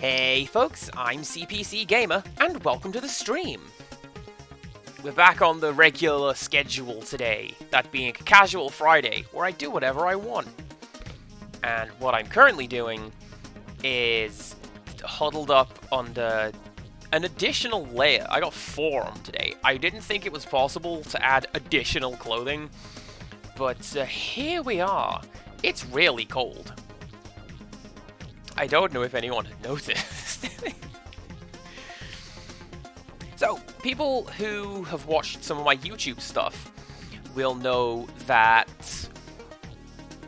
Hey folks, I'm CPC Gamer, and welcome to the stream. We're back on the regular schedule today, that being a casual Friday, where I do whatever I want. And what I'm currently doing is huddled up under an additional layer. I got 4 on today. I didn't think it was possible to add additional clothing, but here we are. It's really cold. I don't know if anyone had noticed. So, people who have watched some of my YouTube stuff will know that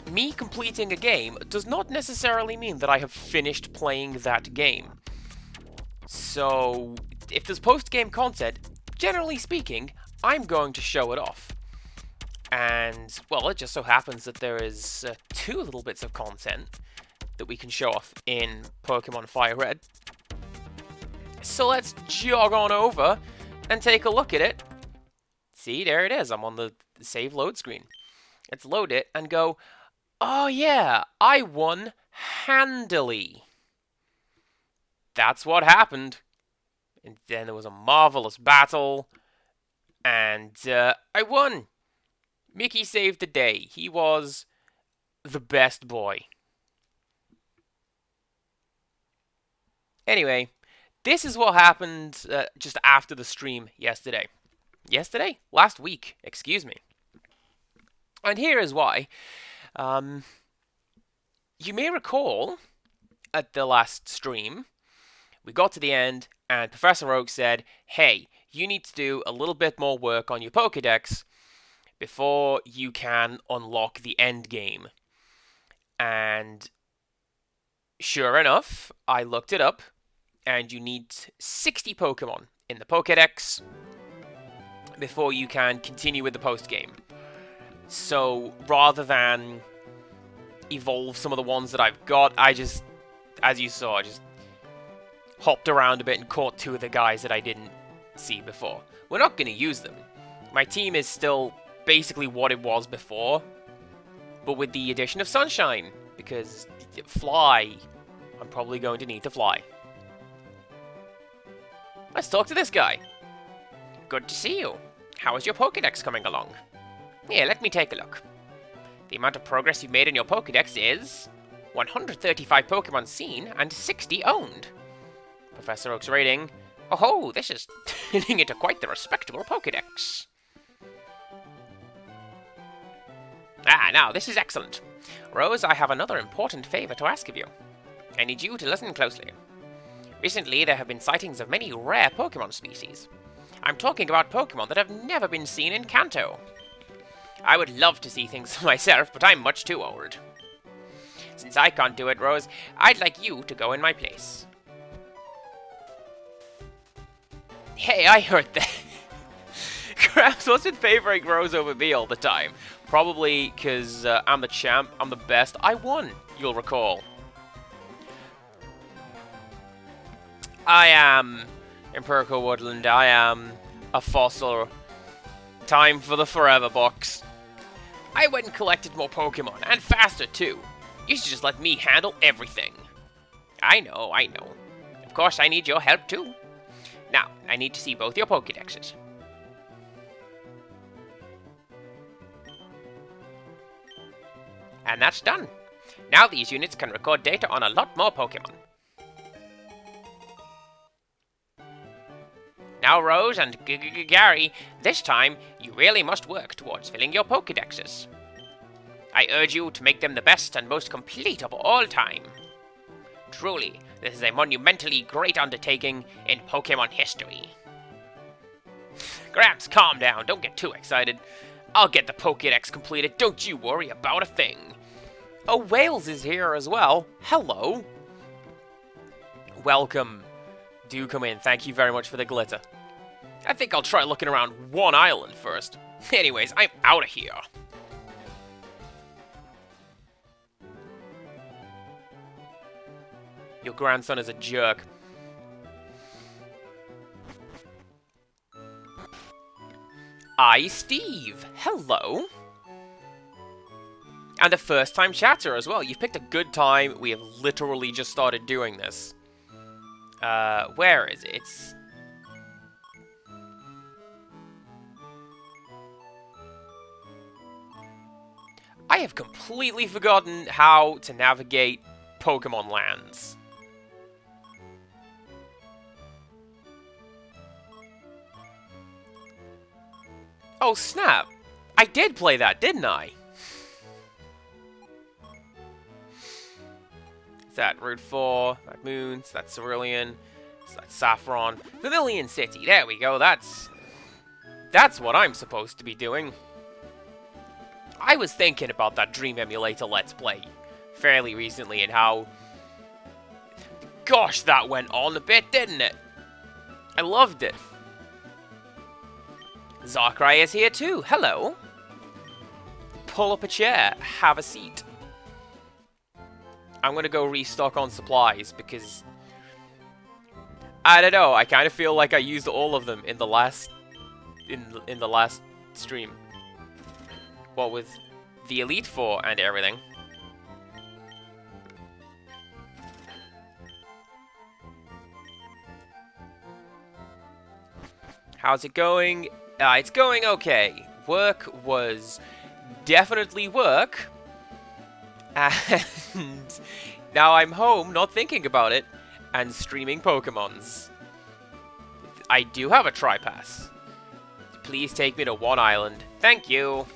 me completing a game does not necessarily mean that I have finished playing that game. So, if there's post-game content, generally speaking, I'm going to show it off. And, well, it just so happens that there is 2 little bits of content that we can show off in Pokemon FireRed. So let's jog on over and take a look at it. See, there it is. I'm on the save load screen. Let's load it and go, oh yeah, I won handily. That's what happened. And then there was a marvelous battle, and I won. Mickey saved the day. He was the best boy. Anyway, this is what happened just after the stream yesterday. Yesterday? Last week, excuse me. And here is why. You may recall, at the last stream, we got to the end, and Professor Oak said, hey, you need to do a little bit more work on your Pokédex before you can unlock the end game. And sure enough, I looked it up, and you need 60 Pokemon in the Pokédex before you can continue with the post-game. So, rather than evolve some of the ones that I've got, I just, as you saw, just hopped around a bit and caught 2 of the guys that I didn't see before. We're not going to use them. My team is still basically what it was before, but with the addition of Sunshine, because Fly, I'm probably going to need to fly. Let's talk to this guy. Good to see you. How is your Pokédex coming along? Here, let me take a look. The amount of progress you've made in your Pokédex is 135 Pokemon seen and 60 owned. Professor Oak's rating, oh, this is turning into quite the respectable Pokédex. Now, this is excellent. Rose, I have another important favor to ask of you. I need you to listen closely. Recently, there have been sightings of many rare Pokemon species. I'm talking about Pokemon that have never been seen in Kanto. I would love to see things myself, but I'm much too old. Since I can't do it, Rose, I'd like you to go in my place. Hey, I heard that. Krabs wasn't favoring Rose over me all the time. Probably because I'm the champ, I'm the best. I won, you'll recall. I am Empirical Woodland. I am a fossil. Time for the forever box. I went and collected more Pokemon, and faster too. You should just let me handle everything. I know. Of course, I need your help too. Now, I need to see both your Pokédexes. And that's done. Now these units can record data on a lot more Pokemon. Now, Rose and Gary, this time, you really must work towards filling your Pokédexes. I urge you to make them the best and most complete of all time. Truly, this is a monumentally great undertaking in Pokemon history. Gramps, calm down, don't get too excited. I'll get the Pokédex completed, don't you worry about a thing. Oh, Wales is here as well. Hello. Welcome. Do come in. Thank you very much for the glitter. I think I'll try looking around one island first. Anyways, I'm out of here. Your grandson is a jerk. Steve. Hello. And a first-time chatter as well. You've picked a good time. We have literally just started doing this. Where is it? It's... I have completely forgotten how to navigate Pokemon lands. Oh, snap! I did play that, didn't I? Is that Route 4, that Moon, so that's Cerulean, so that's Saffron. Pavilion City, there we go, that's what I'm supposed to be doing. I was thinking about that Dream Emulator Let's Play fairly recently and how... Gosh, that went on a bit, didn't it? I loved it. Zarkrai is here too, hello. Pull up a chair, have a seat. I'm gonna go restock on supplies because... I don't know, I kind of feel like I used all of them in the last... in the last stream. Well, with the Elite Four and everything. How's it going? It's going okay. Work was definitely work. And now I'm home, not thinking about it, and streaming Pokemons. I do have a Tri-Pass. Please take me to One Island. Thank you.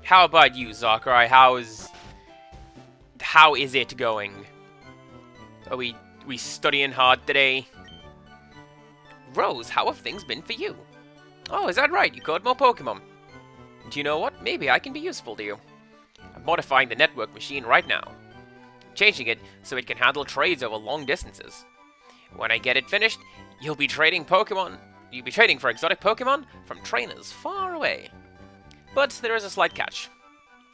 How about you, Zarkrai? How is it going? Are we studying hard today? Rose, how have things been for you? Oh, is that right? You caught more Pokemon. Do you know what? Maybe I can be useful to you. I'm modifying the network machine right now. I'm changing it so it can handle trades over long distances. When I get it finished, you'll be trading for exotic Pokemon from trainers far away. But there is a slight catch.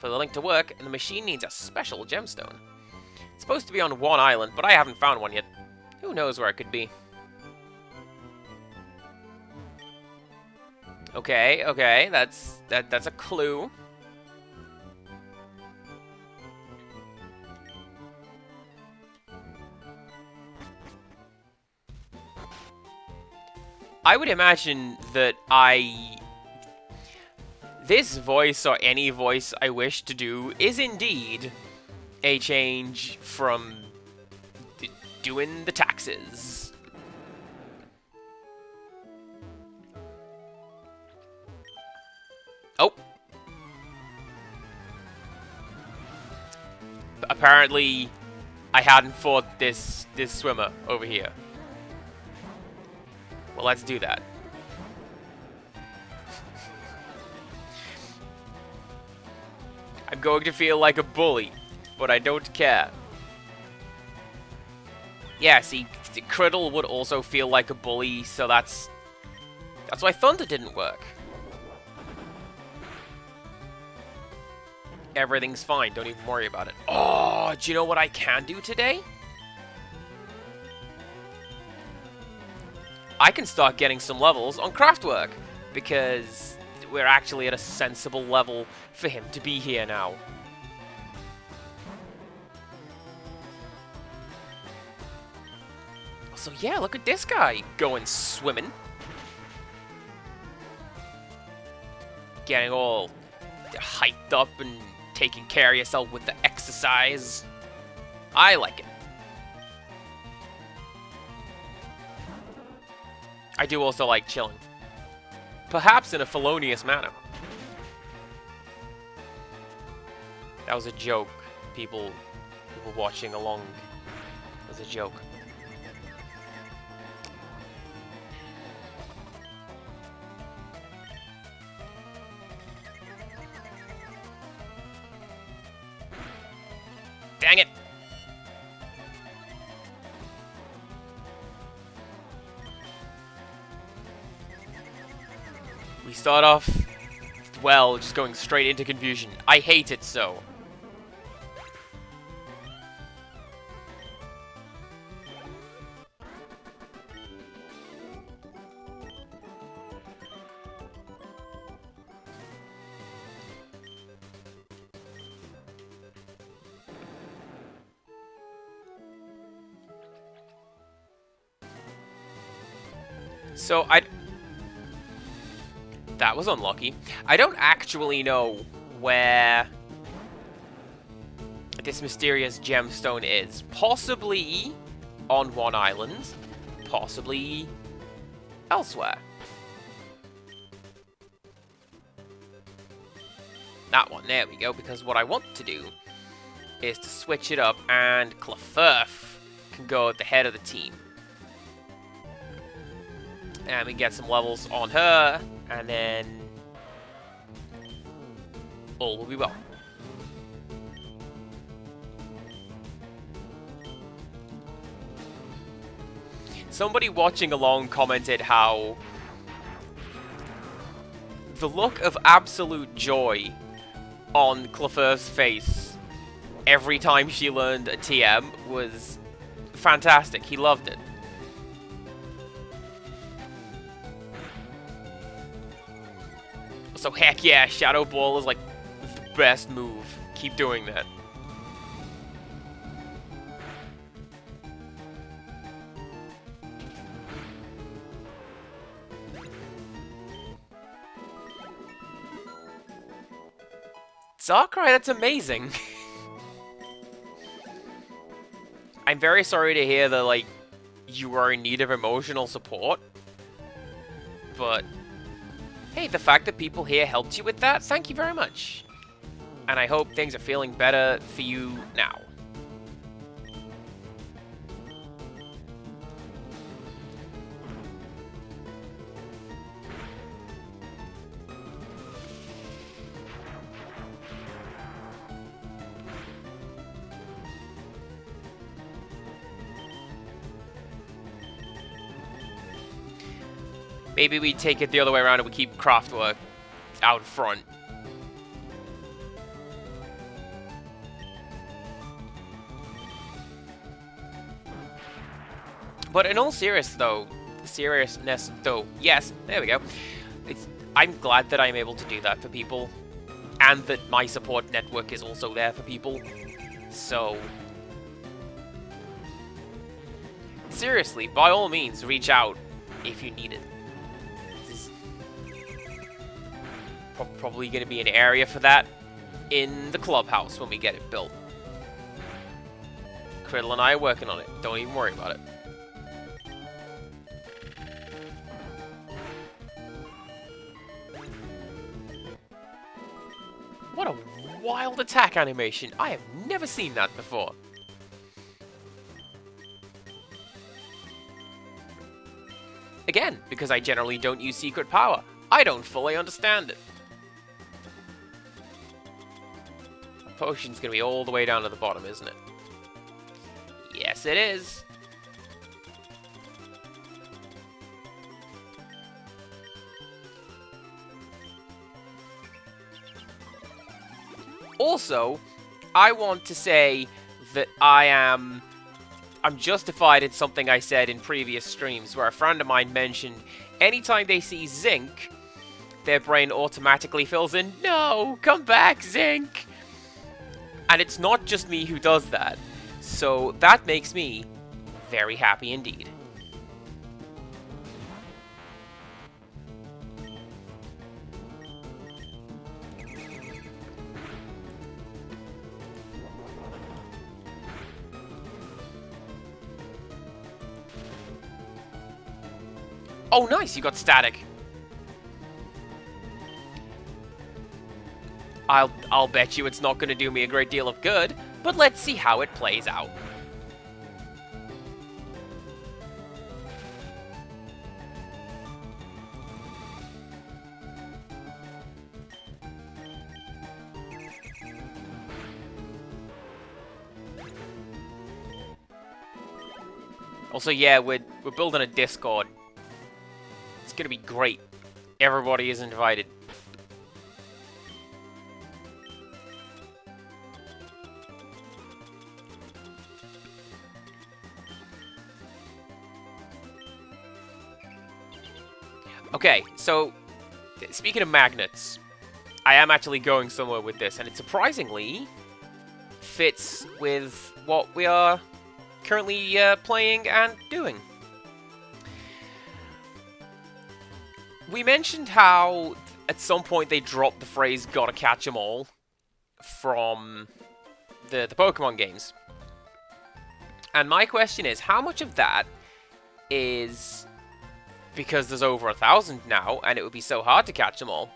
For the link to work, the machine needs a special gemstone. It's supposed to be on One Island, but I haven't found one yet. Who knows where it could be? Okay, that's a clue. I would imagine that this voice, or any voice I wish to do, is indeed a change from doing the taxes. Oh. Apparently, I hadn't fought this swimmer over here. Well, let's do that. I'm going to feel like a bully, but I don't care. Yeah, see, Criddle would also feel like a bully, so that's why Thunder didn't work. Everything's fine, don't even worry about it. Oh, do you know what I can do today? I can start getting some levels on Craftwork, because we're actually at a sensible level for him to be here now. So yeah, look at this guy going swimming. Getting all hyped up and taking care of yourself with the exercise. I like it. I do also like chilling. Perhaps in a felonious manner. That was a joke. People watching along. It was a joke. Dang it! We start off, well, just going straight into confusion. I hate it so. So that was unlucky. I don't actually know where this mysterious gemstone is. Possibly on one island, possibly elsewhere. That one, there we go, because what I want to do is to switch it up, and Clefurf can go at the head of the team. And we get some levels on her, and then all will be well. Somebody watching along commented how the look of absolute joy on Clefurf's face every time she learned a TM was fantastic. He loved it. So heck yeah, Shadow Ball is like the best move. Keep doing that. Darkrai, that's amazing. I'm very sorry to hear that, like, you are in need of emotional support. But, hey, the fact that people here helped you with that, thank you very much. And I hope things are feeling better for you now. Maybe we take it the other way around and we keep Craftwork out front. But in all seriousness though, yes, there we go. I'm glad that I'm able to do that for people, and that my support network is also there for people. So, seriously, by all means, reach out if you need it. Probably going to be an area for that in the clubhouse when we get it built. Criddle and I are working on it. Don't even worry about it. What a wild attack animation. I have never seen that before. Again, because I generally don't use secret power, I don't fully understand it. Potion's gonna be all the way down to the bottom, isn't it? Yes, it is. Also, I want to say that I'm justified in something I said in previous streams, where a friend of mine mentioned anytime they see Zinc, their brain automatically fills in, "No, come back, Zinc!" And it's not just me who does that. So that makes me very happy indeed. Oh, nice, you got static. I'll bet you it's not going to do me a great deal of good, but let's see how it plays out. Also, yeah, we're building a Discord. It's going to be great. Everybody is invited. Okay, so, speaking of magnets, I am actually going somewhere with this, and it surprisingly fits with what we are currently playing and doing. we mentioned how at some point they dropped the phrase "gotta catch 'em all" from the Pokemon games. And my question is, how much of that is because there's over 1,000 now, and it would be so hard to catch them all?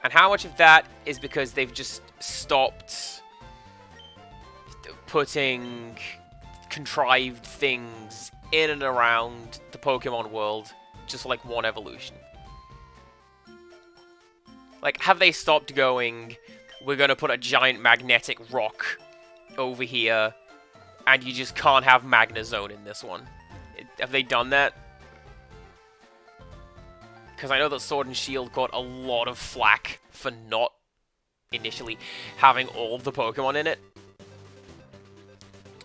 And how much of that is because they've just stopped putting contrived things in and around the Pokemon world, just like one evolution? Like, have they stopped going, we're gonna put a giant magnetic rock over here, and you just can't have Magnezone in this one? Have they done that? Because I know that Sword and Shield got a lot of flack for not initially having all of the Pokemon in it.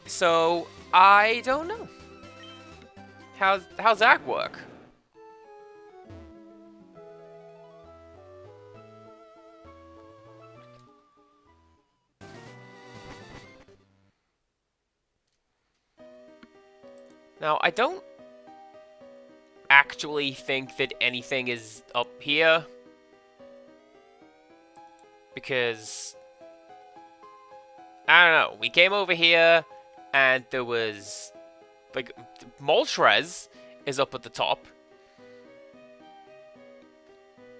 So, I don't know. How's that work? Now, I don't actually think that anything is up here, because I don't know, we came over here and there was like Moltres is up at the top,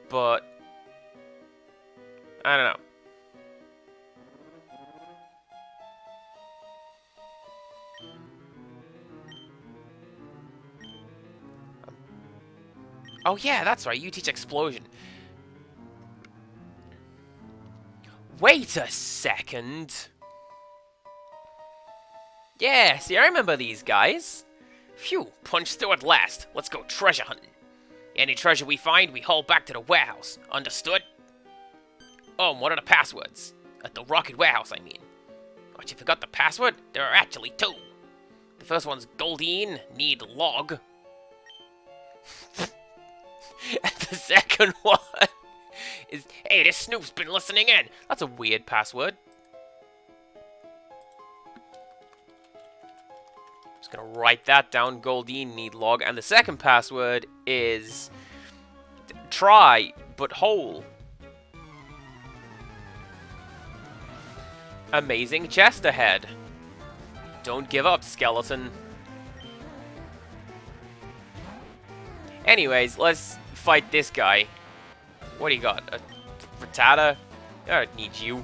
but I don't know. Oh yeah, that's right, you teach Explosion. Wait a second. Yeah, see, I remember these guys. Phew, punched through at last. Let's go treasure hunting. Any treasure we find, we haul back to the warehouse. Understood? Oh, and what are the passwords? At the Rocket Warehouse, I mean. What, you forgot the password? There are actually two. The first one's Goldine, need log. And the second one is, hey, this Snoop's been listening in. That's a weird password. Just gonna write that down, Goldine, need log. And the second password is try, but whole. Amazing chest ahead. Don't give up, skeleton. Anyways, let's fight this guy. What do you got? A Frittata? I don't need you.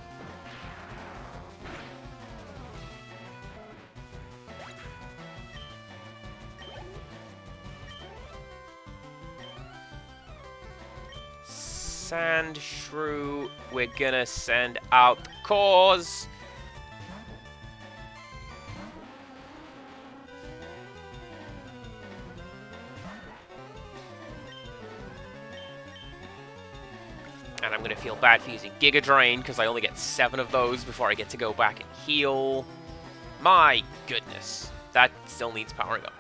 Sandshrew, we're gonna send out the cause. And I'm going to feel bad for using Giga Drain, because I only get 7 of those before I get to go back and heal. My goodness. That still needs powering up.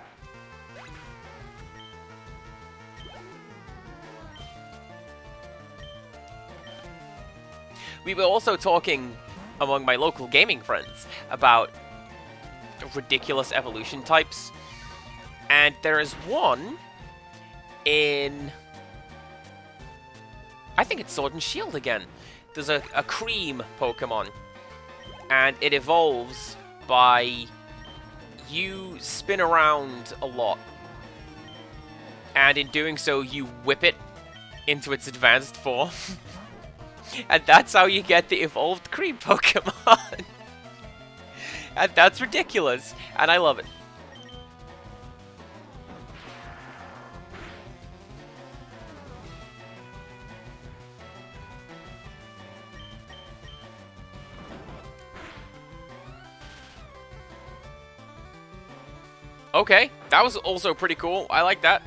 We were also talking among my local gaming friends about ridiculous evolution types. And there is one in... I think it's Sword and Shield again. There's a cream Pokemon, and it evolves by you spin around a lot, and in doing so you whip it into its advanced form. And that's how you get the evolved cream Pokemon. And that's ridiculous, and I love it. Okay, that was also pretty cool. I like that.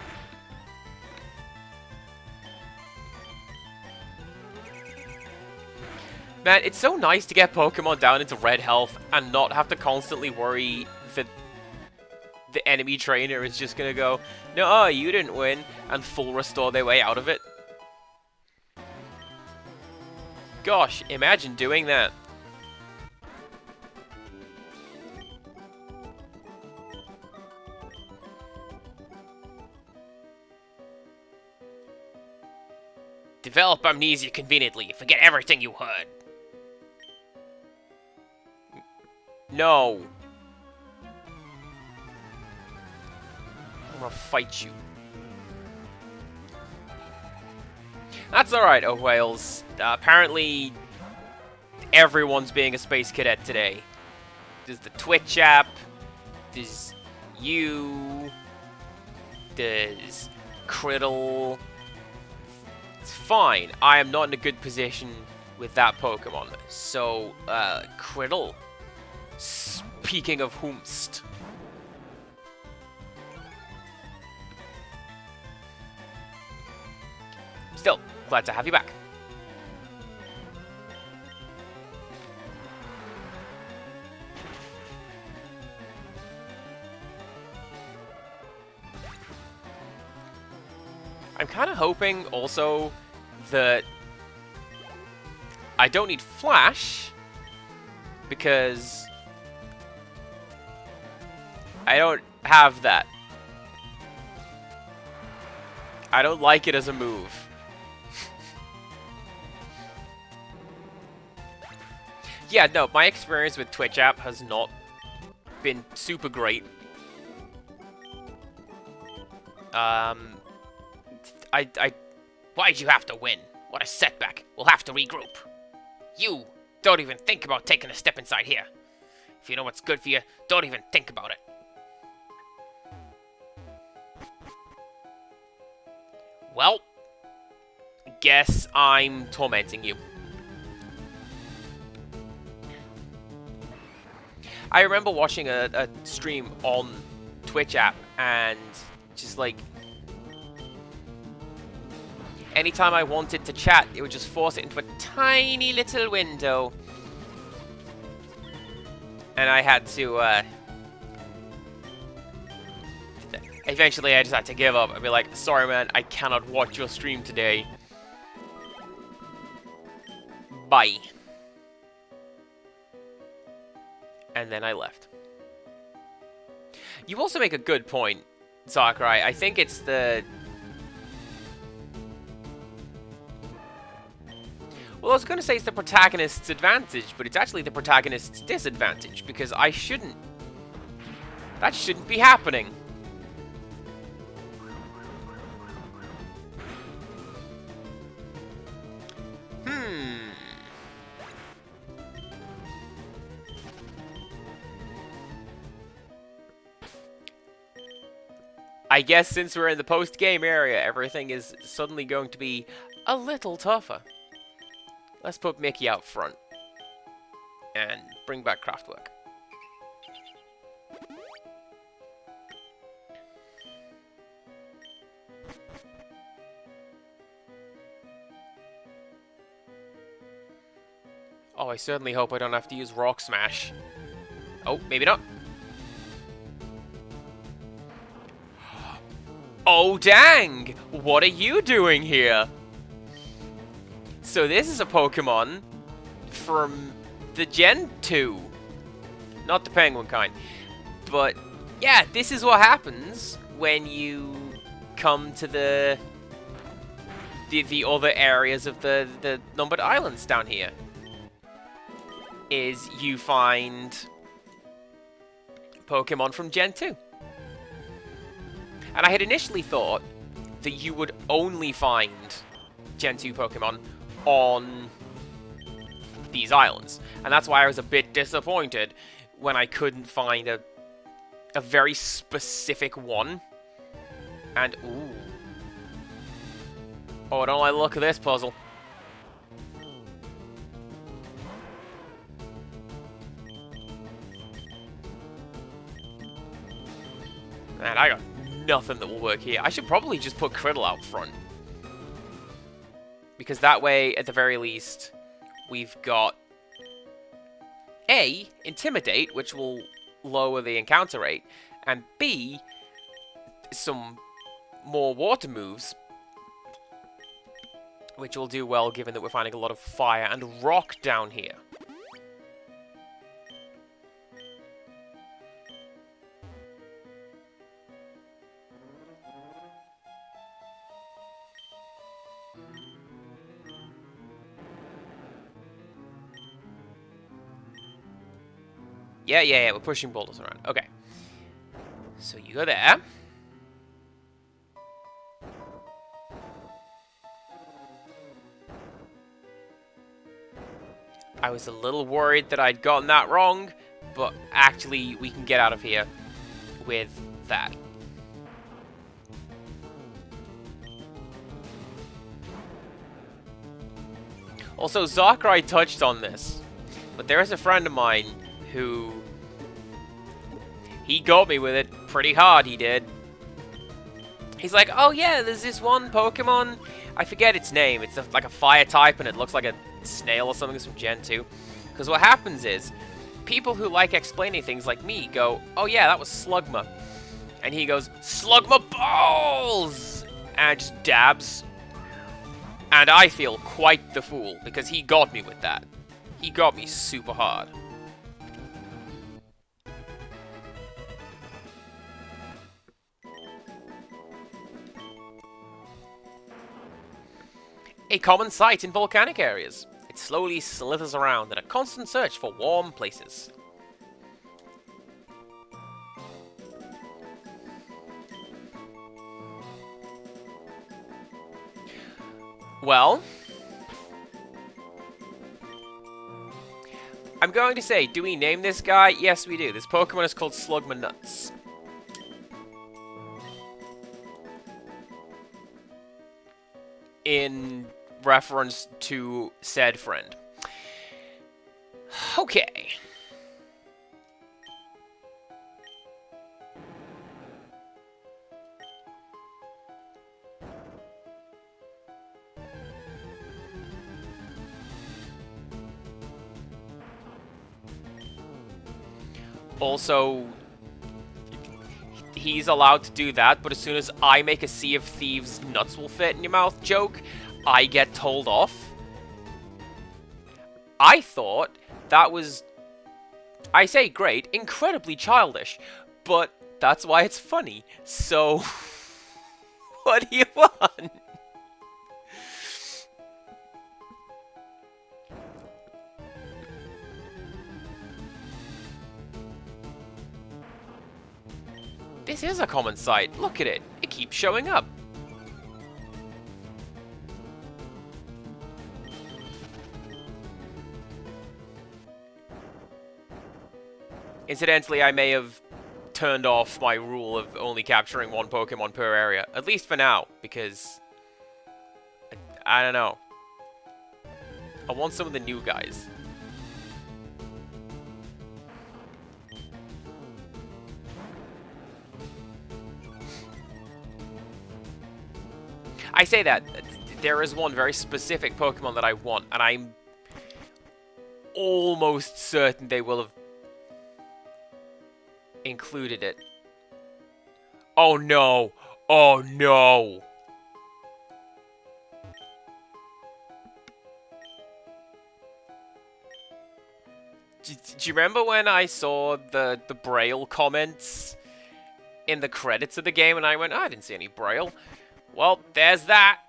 Man, it's so nice to get Pokemon down into red health and not have to constantly worry that the enemy trainer is just gonna go, no, you didn't win, and full restore their way out of it. Gosh, imagine doing that. develop amnesia conveniently. Forget everything you heard. No. I'm gonna fight you. That's alright, oh whales. Apparently, everyone's being a space cadet today. There's the Twitch app. There's you. There's Criddle. It's fine. I am not in a good position with that Pokemon. So, Criddle. Speaking of whomst. Still, glad to have you back. I'm kind of hoping also that I don't need Flash because I don't have that. I don't like it as a move. Yeah, no, my experience with Twitch app has not been super great. Why'd you have to win? What a setback. We'll have to regroup. You don't even think about taking a step inside here. If you know what's good for you, don't even think about it. Well, guess I'm tormenting you. I remember watching a stream on Twitch app and just like anytime I wanted to chat, it would just force it into a tiny little window. And I had to, eventually I just had to give up. I'd be like, sorry man, I cannot watch your stream today. Bye. And then I left. You also make a good point, Sakurai. I think it's the... Well, I was going to say it's the protagonist's advantage, but it's actually the protagonist's disadvantage, because I shouldn't... That shouldn't be happening. I guess since we're in the post-game area, everything is suddenly going to be a little tougher. Let's put Mickey out front. And bring back Kraftwerk. Oh, I certainly hope I don't have to use Rock Smash. Oh, maybe not. Oh, dang! What are you doing here? So this is a Pokemon from the Gen 2. Not the penguin kind. But, yeah, this is what happens when you come to the other areas of the numbered islands down here. Is you find Pokemon from Gen 2. And I had initially thought that you would only find Gen 2 Pokemon on these islands. And that's why I was a bit disappointed when I couldn't find a very specific one. And, ooh. Oh, I don't like the look of this puzzle. Man, I got nothing that will work here. I should probably just put Criddle out front. Because that way, at the very least, we've got A, Intimidate, which will lower the encounter rate, and B, some more water moves, which will do well given that we're finding a lot of fire and rock down here. Yeah, we're pushing boulders around. Okay. So you go there. I was a little worried that I'd gotten that wrong, but actually we can get out of here with that. Also, Zakurai touched on this, but there is a friend of mine who... he got me with it pretty hard, he did. He's like, oh yeah, there's this one Pokemon, I forget its name, it's like a fire type and it looks like a snail or something. It's from Gen 2. Because what happens is, people who like explaining things like me go, oh yeah, that was Slugma. And he goes, Slugma balls! And just dabs. And I feel quite the fool, because he got me with that. He got me super hard. A common sight in volcanic areas. It slowly slithers around in a constant search for warm places. Well, I'm going to say, do we name this guy? Yes, we do. This Pokemon is called Slugma Nuts. In reference to said friend. Okay. Also, he's allowed to do that, but as soon as I make a Sea of Thieves nuts will fit in your mouth joke, I get told off. I thought that was, I say great, incredibly childish, but that's why it's funny. So, what do you want? This is a common sight. Look at it. It keeps showing up. Incidentally, I may have turned off my rule of only capturing one Pokemon per area. At least for now, because... I don't know. I want some of the new guys. I say that. There is one very specific Pokemon that I want, and I'm almost certain they will have included it. Oh no! Oh no! Do you remember when I saw the Braille comments in the credits of the game and I went, oh, I didn't see any Braille. Well, there's that.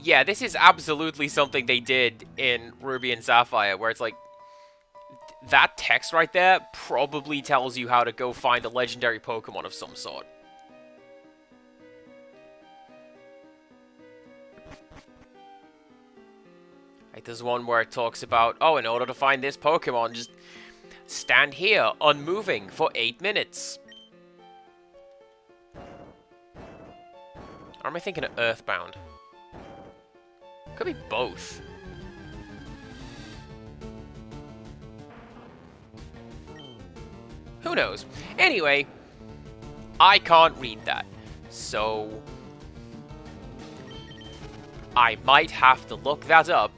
Yeah, this is absolutely something they did in Ruby and Sapphire, where it's like, that text right there probably tells you how to go find a legendary Pokemon of some sort. Like, there's one where it talks about, oh, in order to find this Pokemon, just stand here, unmoving, for 8 minutes. Or am I thinking of Earthbound? Could be both. Who knows? Anyway, I can't read that, so I might have to look that up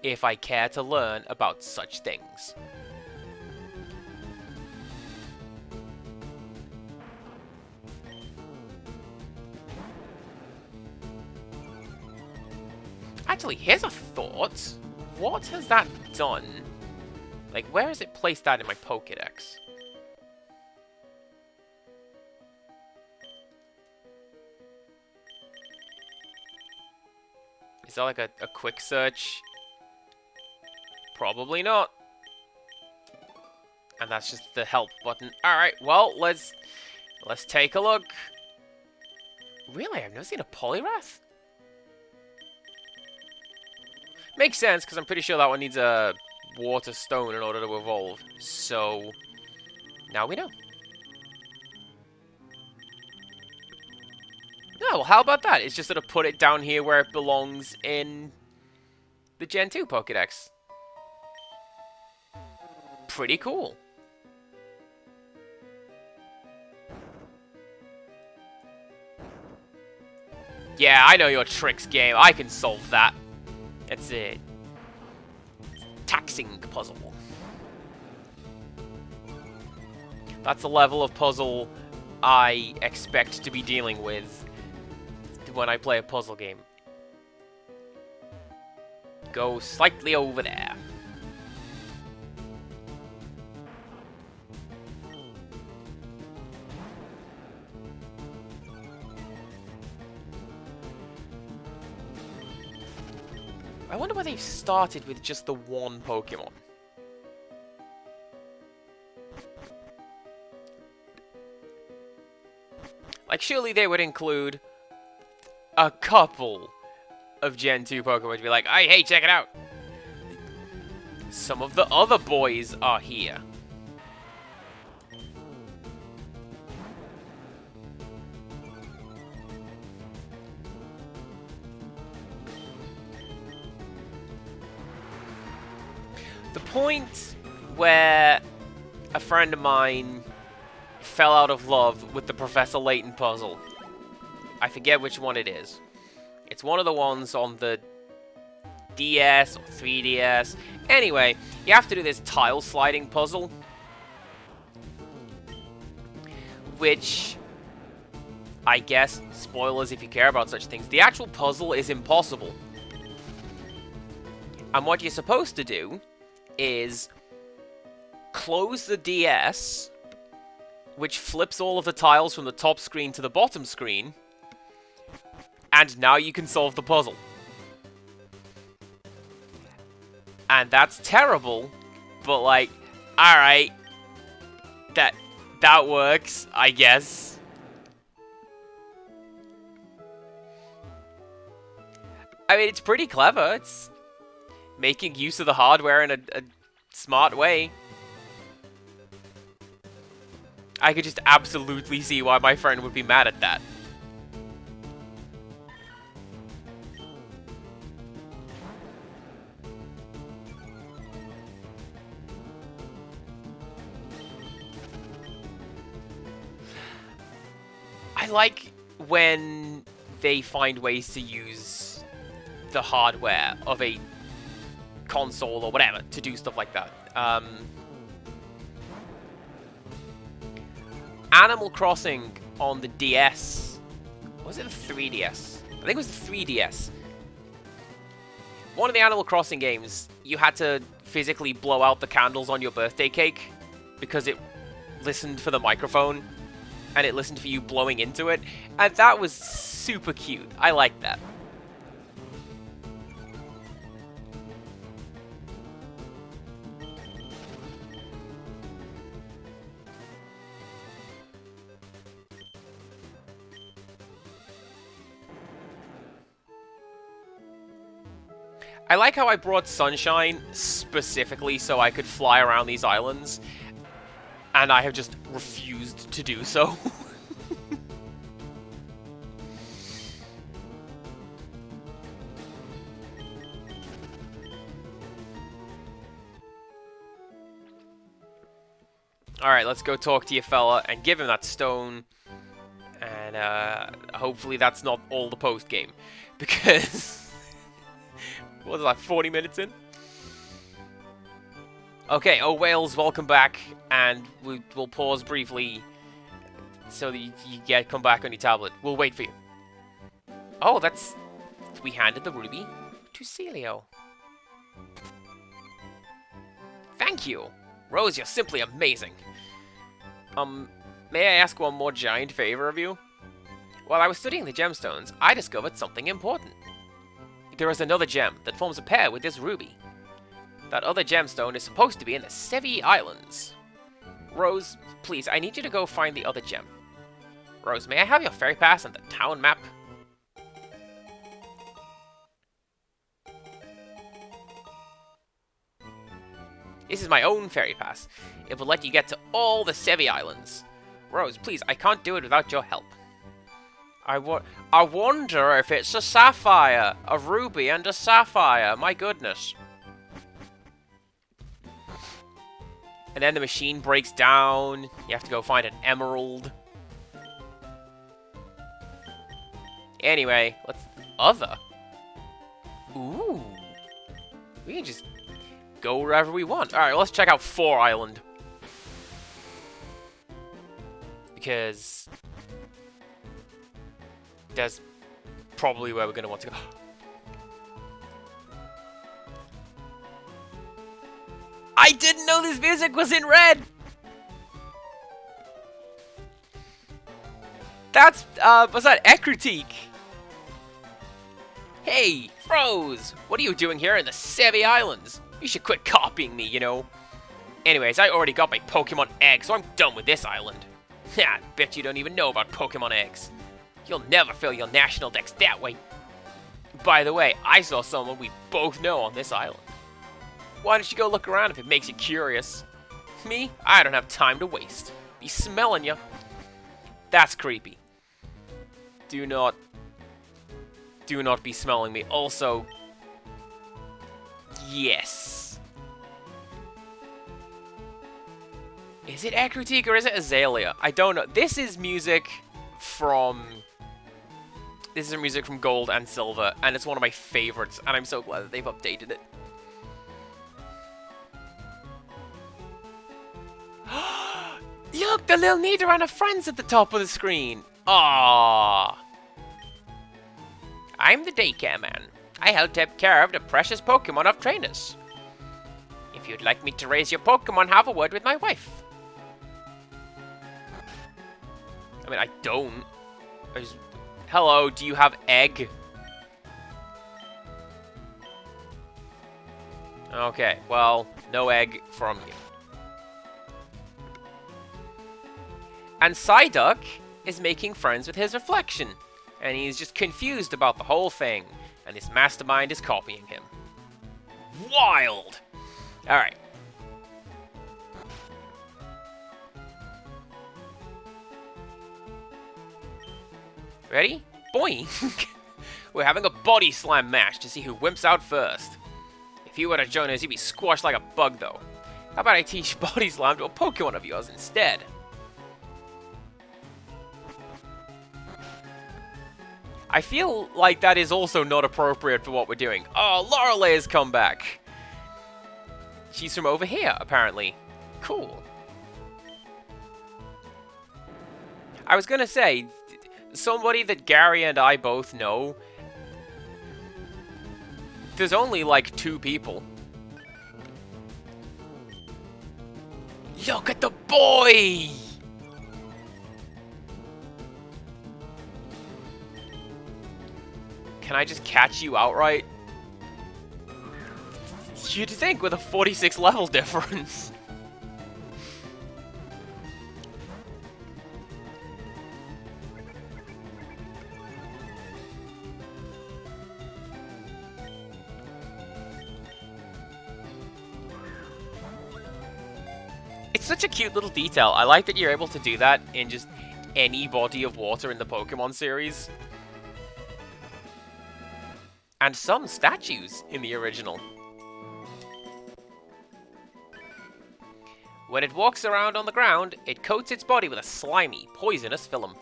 if I care to learn about such things. Actually, here's a thought. What has that done? Like, where has it placed that in my Pokédex? Is that like a quick search? Probably not. And that's just the help button. Alright, well, let's take a look. Really? I've never seen a polyrath? Makes sense, because I'm pretty sure that one needs a water stone in order to evolve. So, now we know. No, well, how about that? It's just that I put it down here where it belongs in the Gen 2 Pokédex. Pretty cool. Yeah, I know your tricks, game. I can solve that. That's it. Taxing puzzle. That's a level of puzzle I expect to be dealing with when I play a puzzle game. Go slightly over there. I wonder why they've started with just the one Pokemon. Like, surely they would include a couple of Gen 2 Pokemon to be like, hey, check it out. Some of the other boys are here. The point where a friend of mine fell out of love with the Professor Layton puzzle. I forget which one it is. It's one of the ones on the DS or 3DS. Anyway, you have to do this tile sliding puzzle. Which, I guess, spoilers if you care about such things, the actual puzzle is impossible. And what you're supposed to do is close the DS, which flips all of the tiles from the top screen to the bottom screen, and now you can solve the puzzle. And that's terrible, but like, alright, that works, I guess. I mean, it's pretty clever. It's making use of the hardware in a smart way. I could just absolutely see why my friend would be mad at that. I like when they find ways to use the hardware of a console or whatever to do stuff like that. Animal Crossing on the DS. Was it the 3DS? I think it was the 3DS. One of the Animal Crossing games, you had to physically blow out the candles on your birthday cake because it listened for the microphone and it listened for you blowing into it. And that was super cute. I like that. I like how I brought Sunshine specifically so I could fly around these islands, and I have just refused to do so. Alright, let's go talk to your fella and give him that stone, and hopefully that's not all the post-game, because... What was it, like 40 minutes in? Okay, oh Wales, welcome back, and we'll pause briefly so that you come back on your tablet. We'll wait for you. Oh, that's... We handed the ruby to Celio. Thank you! Rose, you're simply amazing. May I ask one more giant favor of you? While I was studying the gemstones, I discovered something important. there is another gem that forms a pair with this ruby. That other gemstone is supposed to be in the Sevi Islands. Rose, please, I need you to go find the other gem. Rose, may I have your ferry pass and the town map? This is my own ferry pass. It will let you get to all the Sevi Islands. Rose, please, I can't do it without your help. I wonder if it's a sapphire. A ruby and a sapphire. My goodness. And then the machine breaks down. You have to go find an emerald. Anyway, let's... Other? Ooh. We can just go wherever we want. Alright, let's check out 4 Island. Because... that's probably where we're going to want to go. I didn't know this music was in red! That's, was that Ekritique? Hey, Rose! What are you doing here in the Sevi Islands? You should quit copying me, you know. Anyways, I already got my Pokemon egg, so I'm done with this island. Ha, bet you don't even know about Pokemon eggs. You'll never fill your national dex that way. By the way, I saw someone we both know on this island. Why don't you go look around if it makes you curious? Me? I don't have time to waste. Be smelling ya. That's creepy. Do not be smelling me. Also, yes. Is it Ekritique or is it Azalea? I don't know. This is music from Gold and Silver, and it's one of my favorites, and I'm so glad that they've updated it. Look, the little Nidra and her friends at the top of the screen. Aww. I'm the daycare man. I help take care of the precious Pokemon of trainers. If you'd like me to raise your Pokemon, have a word with my wife. I mean, I don't. Hello, do you have egg? Okay, well, no egg from you. And Psyduck is making friends with his reflection. And he's just confused about the whole thing. And his mastermind is copying him. Wild! Alright. Ready? Boing! We're having a body slam match to see who wimps out first. If you were to join us, you'd be squashed like a bug, though. How about I teach body slam to a Pokemon of yours instead? I feel like that is also not appropriate for what we're doing. Oh, Lorelei has come back. She's from over here, apparently. Cool. I was gonna say, somebody that Gary and I both know, there's only like 2 people. Look at the boy! Can I just catch you outright? You'd think with a 46 level difference. It's such a cute little detail. I like that you're able to do that in just any body of water in the Pokemon series. And some statues in the original. When it walks around on the ground, it coats its body with a slimy, poisonous film.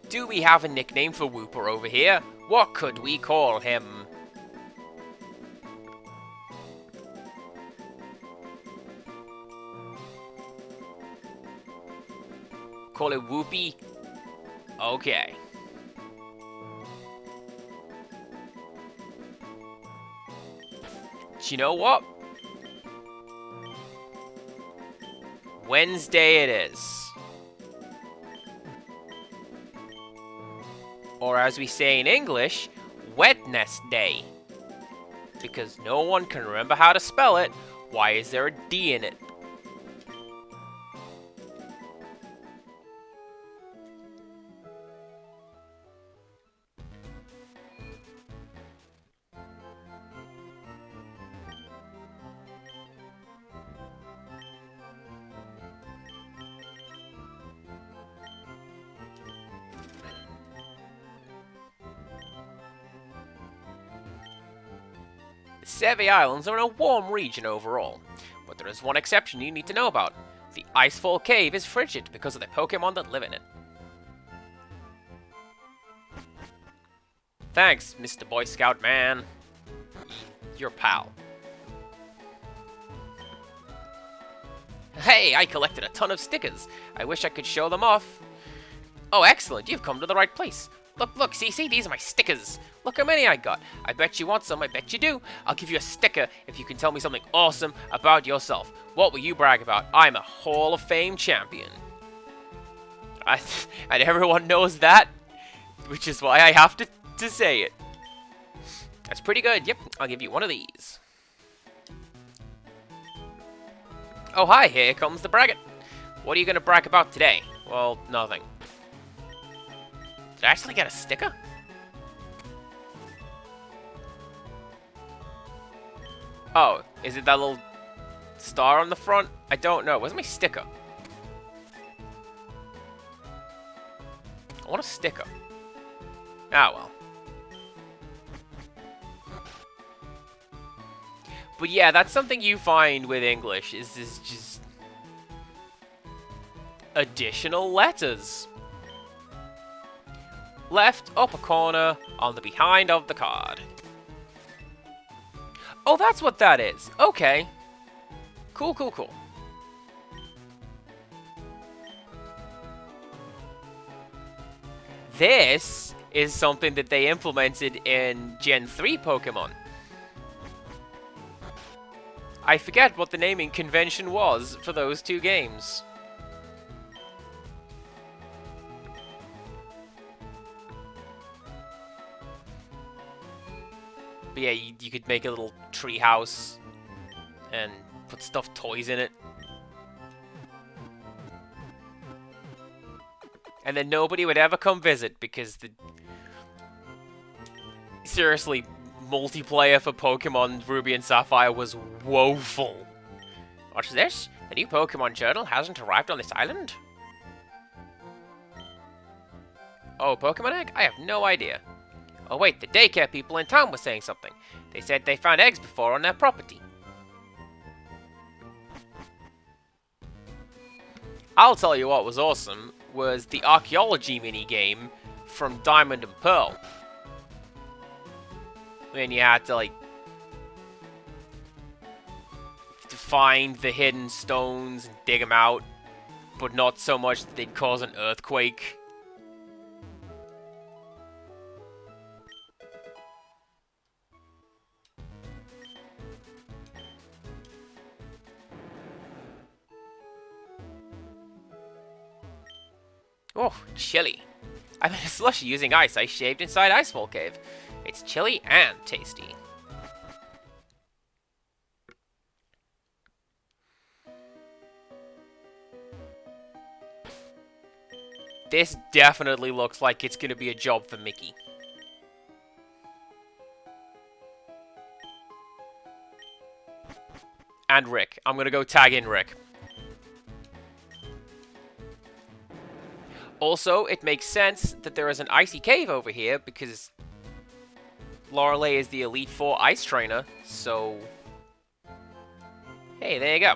Do we have a nickname for Wooper over here? What could we call him? Call it Whoopie? Okay. You know what? Wednesday it is. Or as we say in English, Wednesday. Because no one can remember how to spell it, why is there a D in it? The Seve Islands are in a warm region overall, but there is one exception you need to know about. The Icefall Cave is frigid because of the Pokemon that live in it. Thanks, Mr. Boy Scout man. Your pal. Hey, I collected a ton of stickers. I wish I could show them off. Oh, excellent. You've come to the right place. Look, see, these are my stickers. Look how many I got. I bet you want some, I bet you do. I'll give you a sticker if you can tell me something awesome about yourself. What will you brag about? I'm a Hall of Fame champion. And everyone knows that, which is why I have to say it. That's pretty good. Yep, I'll give you one of these. Oh, hi, here comes the braggart. What are you going to brag about today? Well, nothing. Did I actually get a sticker? Oh, is it that little star on the front? I don't know. Where's my sticker? I want a sticker. Ah, well. But yeah, that's something you find with English, is just additional letters. Left upper corner on the behind of the card. Oh, that's what that is. Okay. Cool. This is something that they implemented in Gen 3 Pokemon. I forget what the naming convention was for those two games. But yeah, you could make a little tree house and put stuffed toys in it. And then nobody would ever come visit because seriously, multiplayer for Pokemon Ruby and Sapphire was woeful. Watch this. The new Pokemon Journal hasn't arrived on this island. Oh, Pokemon Egg? I have no idea. Oh wait, the daycare people in town were saying something. They said they found eggs before on their property. I'll tell you what was awesome was the archaeology minigame from Diamond and Pearl. When you had to, like, to find the hidden stones and dig them out, but not so much that they'd cause an earthquake. Oh, chilly. I made a slushie using ice I shaved inside Icefall Cave. It's chilly and tasty. This definitely looks like it's gonna be a job for Mickey. And Rick. I'm gonna go tag in Rick. Also, it makes sense that there is an icy cave over here because Lorelei is the Elite Four ice trainer, so... Hey, there you go.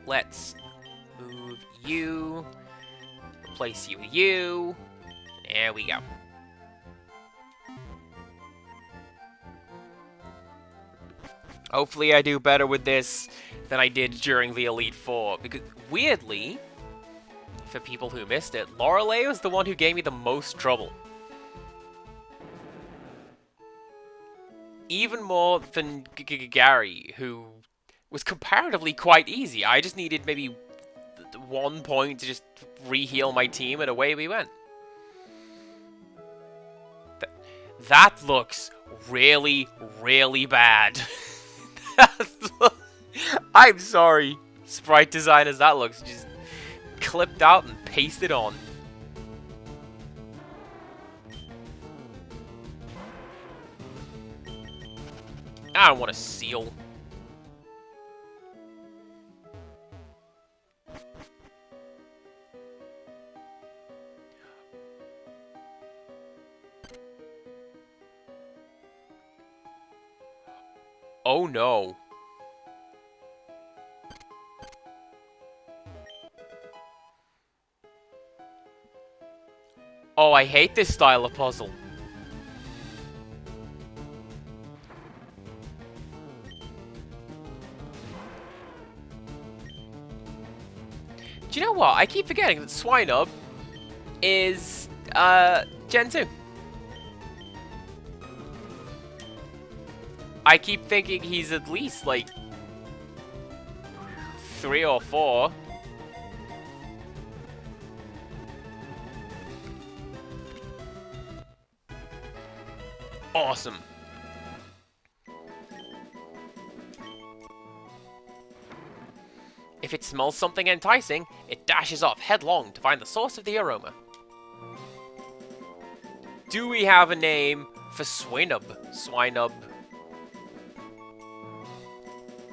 Let's move you, replace you with you. There we go. Hopefully I do better with this than I did during the Elite Four, because weirdly, for people who missed it, Lorelei was the one who gave me the most trouble. Even more than Gary, who was comparatively quite easy. I just needed maybe 1 point to just re-heal my team, and away we went. That looks really, really bad. I'm sorry, sprite designers, that looks just clipped out and pasted on. I don't want to seal. Oh no. Oh, I hate this style of puzzle. Do you know what? I keep forgetting that Swinub is, Gen 2. I keep thinking he's at least, like, 3 or 4. Awesome. If it smells something enticing, it dashes off headlong to find the source of the aroma. Do we have a name for Swinub? Swinub.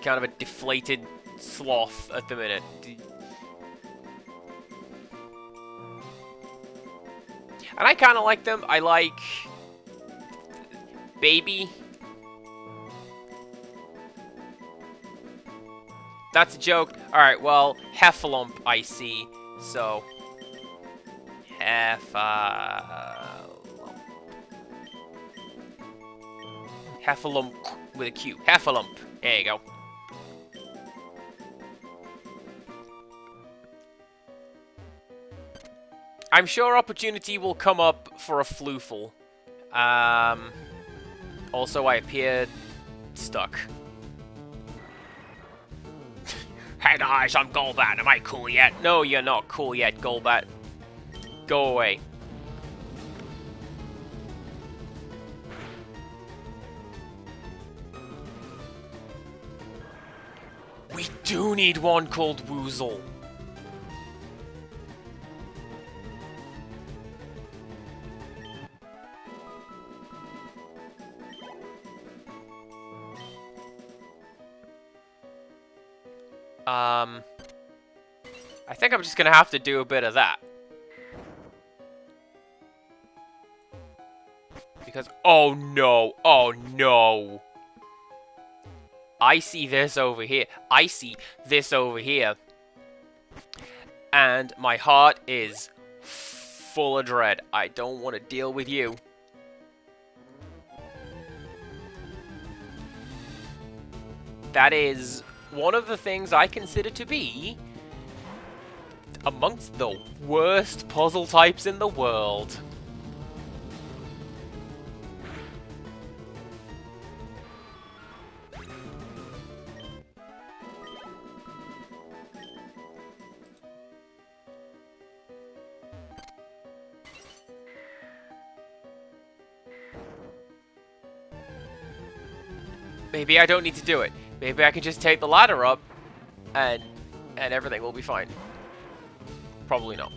Kind of a deflated sloth at the minute. And I kind of like them. I like Baby. That's a joke. Alright, well, Heffalump I see. So, Heffalump with a Q. Heffalump. There you go. I'm sure opportunity will come up for a Floofle. Also, I appeared stuck. Hey guys, I'm Golbat. Am I cool yet? No, you're not cool yet, Golbat. Go away. We do need one called Woozle. I think I'm just gonna have to do a bit of that. Because, oh no. I see this over here. I see this over here. And my heart is full of dread. I don't want to deal with you. That is one of the things I consider to be amongst the worst puzzle types in the world. Maybe I don't need to do it. Maybe I can just take the ladder up and everything will be fine. Probably not.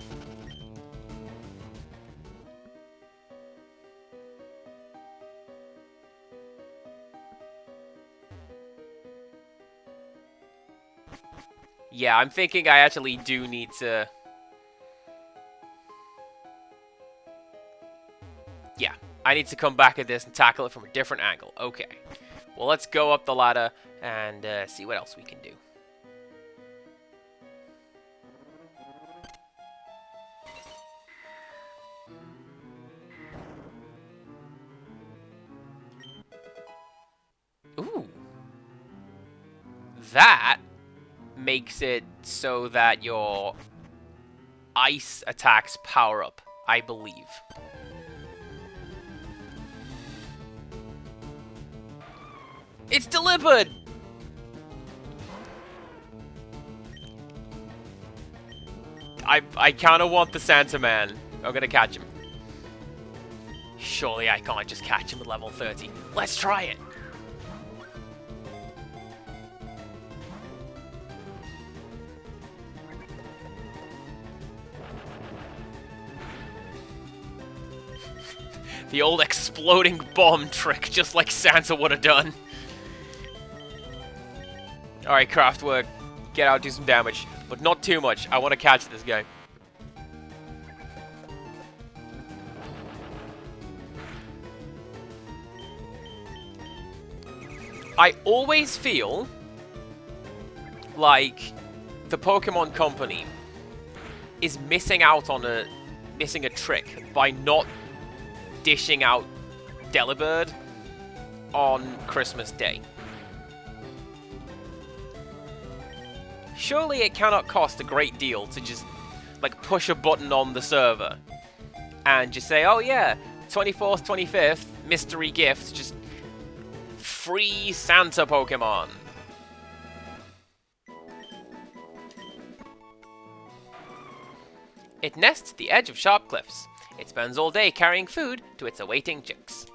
Yeah, I'm thinking I actually do need to... Yeah, I need to come back at this and tackle it from a different angle. Okay. Well, let's go up the ladder and see what else we can do. Ooh. That makes it so that your ice attacks power up, I believe. It's delivered! I kind of want the Santa Man. I'm gonna catch him. Surely I can't just catch him at level 30. Let's try it. The old exploding bomb trick, just like Santa would have done. Alright, Craftwork. Get out, do some damage. But not too much. I want to catch this guy. I always feel like the Pokemon Company is missing a trick by not dishing out Delibird on Christmas Day. Surely it cannot cost a great deal to just, like, push a button on the server and just say, oh yeah, 24th, 25th, mystery gift, just free Santa Pokemon. It nests at the edge of sharp cliffs. It spends all day carrying food to its awaiting chicks.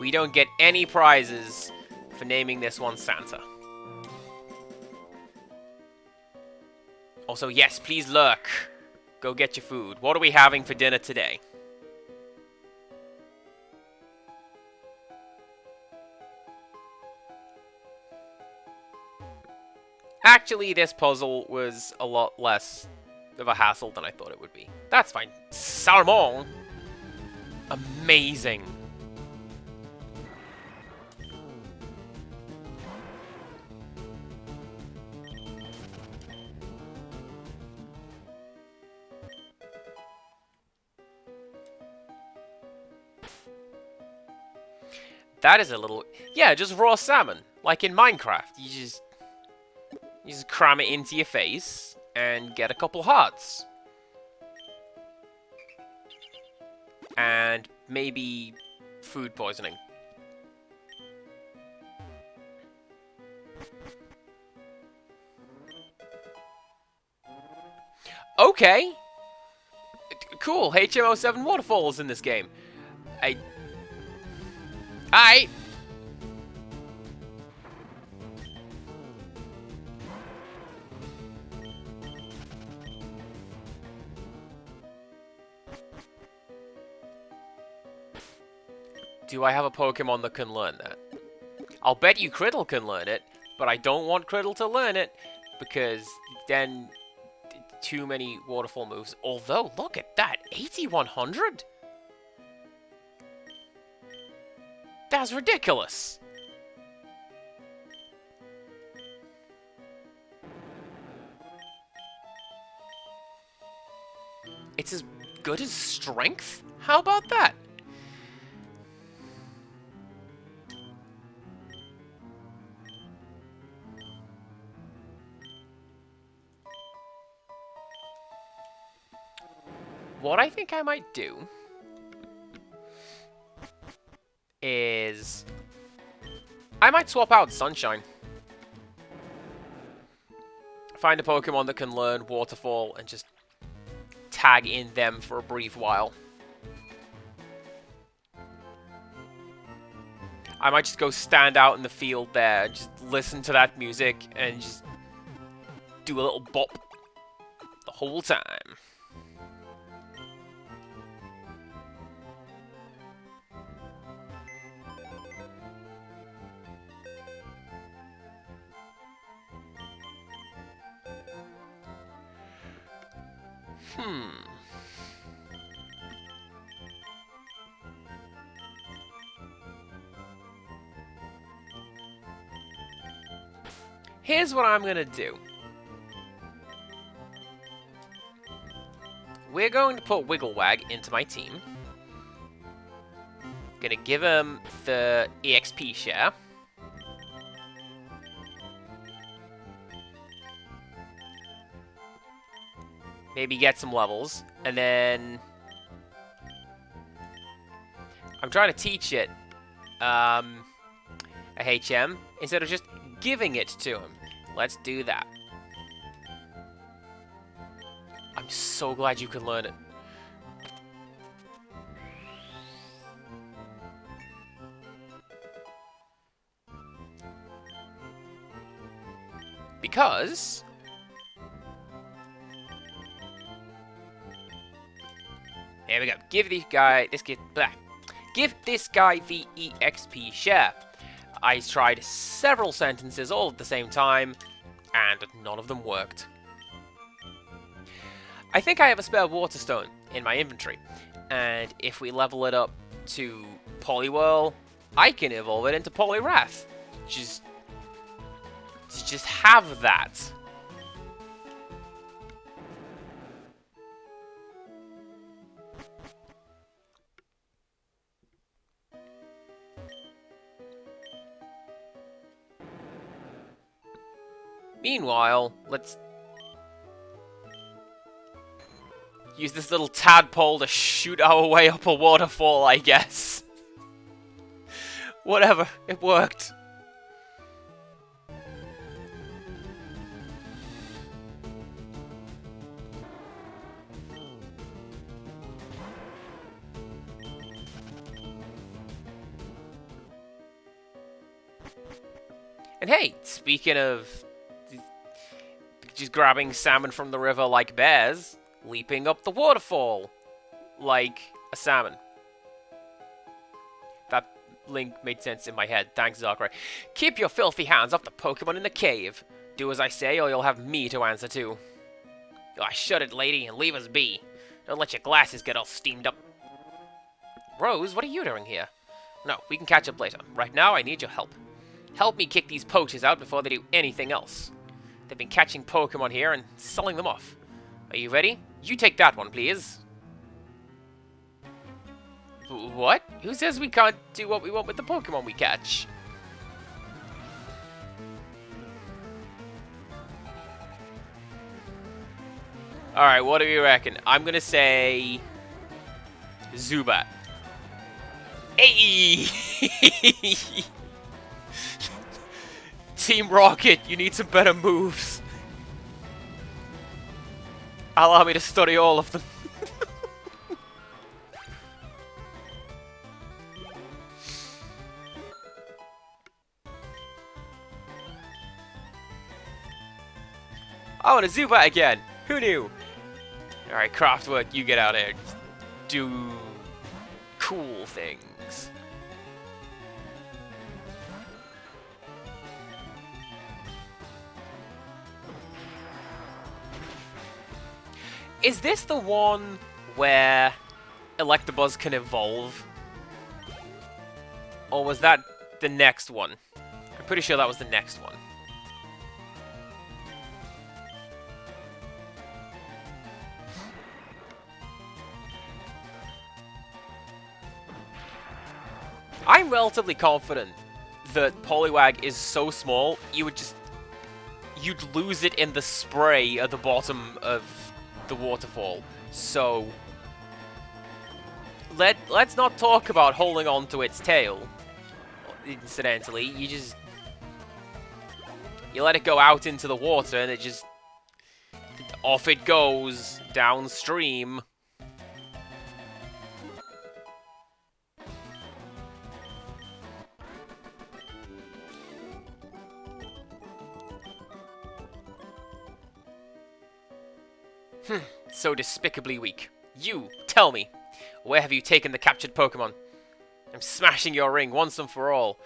We don't get any prizes for naming this one Santa. Also, yes, please lurk. Go get your food. What are we having for dinner today? Actually, this puzzle was a lot less of a hassle than I thought it would be. That's fine. Salmon! Amazing. That is a little... Yeah, just raw salmon. Like in Minecraft. You just cram it into your face and get a couple hearts. And maybe food poisoning. Okay. Cool. HMO7 waterfalls in this game. Aight. Do I have a Pokemon that can learn that? I'll bet you Criddle can learn it, but I don't want Criddle to learn it, because then too many waterfall moves. Although, look at that, 8100? That's ridiculous. It's as good as strength? How about that? What I think I might do is I might swap out Sunshine. Find a Pokemon that can learn Waterfall and just tag in them for a brief while. I might just go stand out in the field there, just listen to that music, and just do a little bop the whole time. Here's what I'm gonna do. We're going to put Wigglewag into my team. Gonna give him the EXP share. Maybe get some levels, and then I'm trying to teach it a HM instead of just giving it to him. Let's do that. I'm so glad you could learn it. Because here we go. Give this guy Give this guy the EXP share. I tried several sentences all at the same time, and none of them worked. I think I have a spare water stone in my inventory, and if we level it up to Poliwhirl, I can evolve it into Poliwrath. Just have that. Meanwhile, let's use this little tadpole to shoot our way up a waterfall, I guess. Whatever, it worked. And hey, speaking of just grabbing salmon from the river like bears, leaping up the waterfall like a salmon. That link made sense in my head. Thanks, Zachary. Keep your filthy hands off the Pokemon in the cave. Do as I say, or you'll have me to answer to. Oh, shut it, lady, and leave us be. Don't let your glasses get all steamed up. Rose, what are you doing here? No, we can catch up later. Right now, I need your help. Help me kick these poachers out before they do anything else. They've been catching Pokemon here and selling them off. Are you ready? You take that one, please. What? Who says we can't do what we want with the Pokemon we catch? Alright, what do you reckon? I'm gonna say... Zubat. Hey! Team Rocket, you need some better moves. Allow me to study all of them. Oh, and a Zubat again. Who knew? Alright, Craftwork, you get out there. Just do cool things. Is this the one where Electabuzz can evolve? Or was that the next one? I'm pretty sure that was the next one. I'm relatively confident that Poliwag is so small, you'd lose it in the spray at the bottom of the waterfall. So let's not talk about holding on to its tail. Incidentally, you let it go out into the water and it just off it goes downstream. So despicably weak. You, tell me, where have you taken the captured Pokemon? I'm smashing your ring once and for all.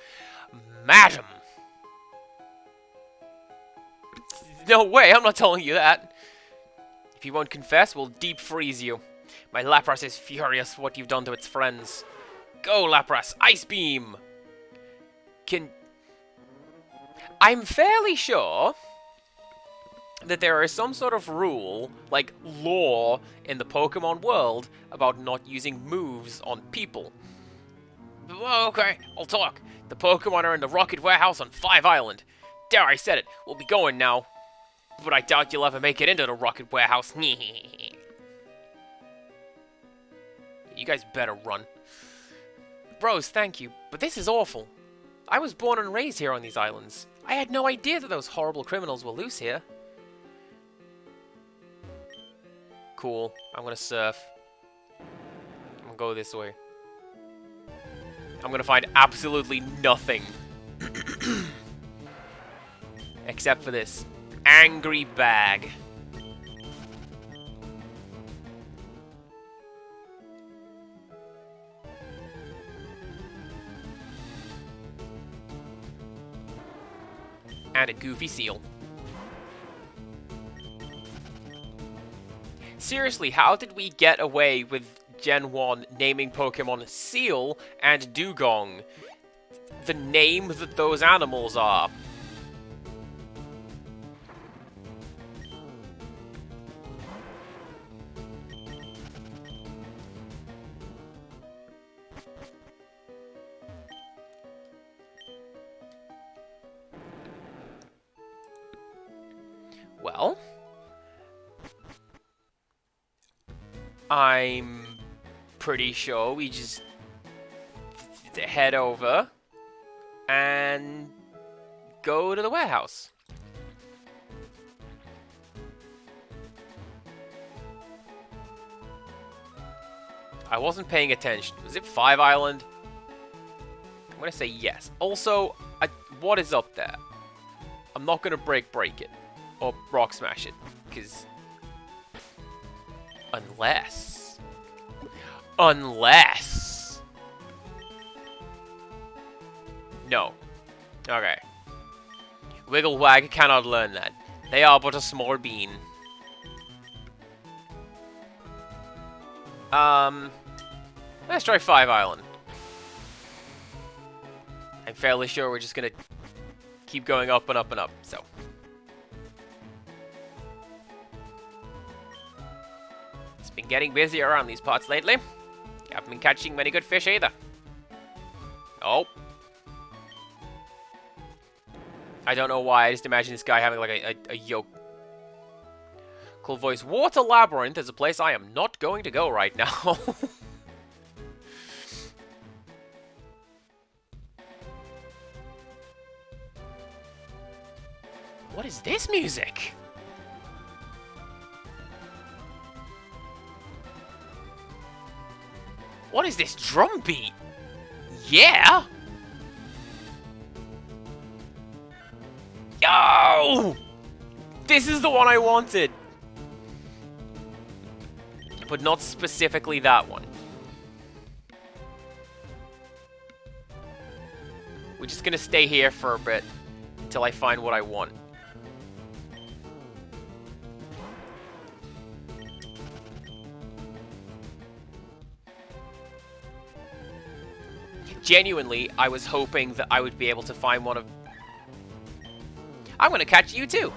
Madam! No way, I'm not telling you that. If you won't confess, we'll deep freeze you. My Lapras is furious for what you've done to its friends. Go, Lapras, Ice Beam! I'm fairly sure that there is some sort of rule, like law, in the Pokemon world about not using moves on people. Okay, I'll talk. The Pokemon are in the Rocket Warehouse on 5 Island. There, I said it. We'll be going now. But I doubt you'll ever make it into the Rocket Warehouse. You guys better run. Rose, thank you, but this is awful. I was born and raised here on these islands. I had no idea that those horrible criminals were loose here. Cool. I'm gonna surf. I'm gonna go this way. I'm gonna find absolutely nothing. Except for this angry bag. And a goofy seal. Seriously, how did we get away with Gen 1 naming Pokemon Seal and Dugong? The name that those animals are. Well, I'm pretty sure we just head over and go to the warehouse. I wasn't paying attention. Was it 5 Island? I'm gonna say yes. Also, what is up there? I'm not gonna break it. Or rock smash it, because unless no. Okay. Wigglewag cannot learn that. They are but a small bean. Let's try 5 Island. I'm fairly sure we're just gonna keep going up and up and up, so. Been getting busy around these parts lately. Haven't been catching many good fish either. Oh. I don't know why, I just imagine this guy having like a yoke. Cool voice. Water Labyrinth is a place I am not going to go right now. What is this music? What is this drum beat? Yeah! Oh! This is the one I wanted! But not specifically that one. We're just gonna stay here for a bit until I find what I want. Genuinely, I was hoping that I would be able to find one of... I'm gonna catch you too!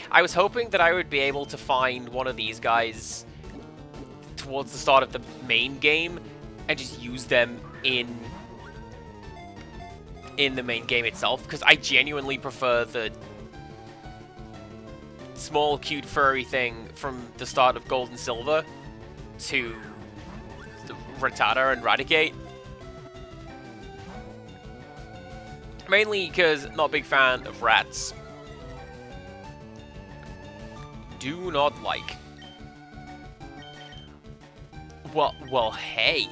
I was hoping that I would be able to find one of these guys towards the start of the main game and just use them in the main game itself, because I genuinely prefer the small, cute, furry thing from the start of Gold and Silver to Rattata and Raticate. Mainly because not a big fan of rats. Do not like. Well, hey.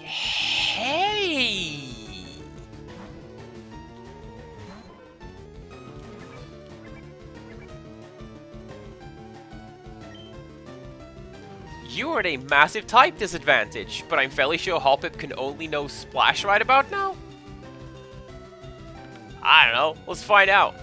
You are at a massive type disadvantage, but I'm fairly sure Hoppip can only know Splash right about now? I don't know. Let's find out.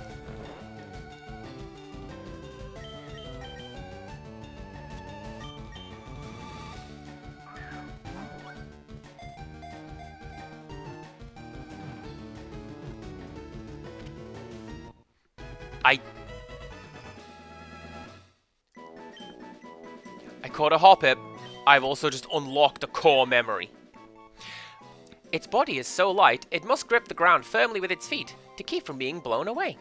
I caught a Hoppip. I've also just unlocked a core memory. Its body is so light, it must grip the ground firmly with its feet to keep from being blown away.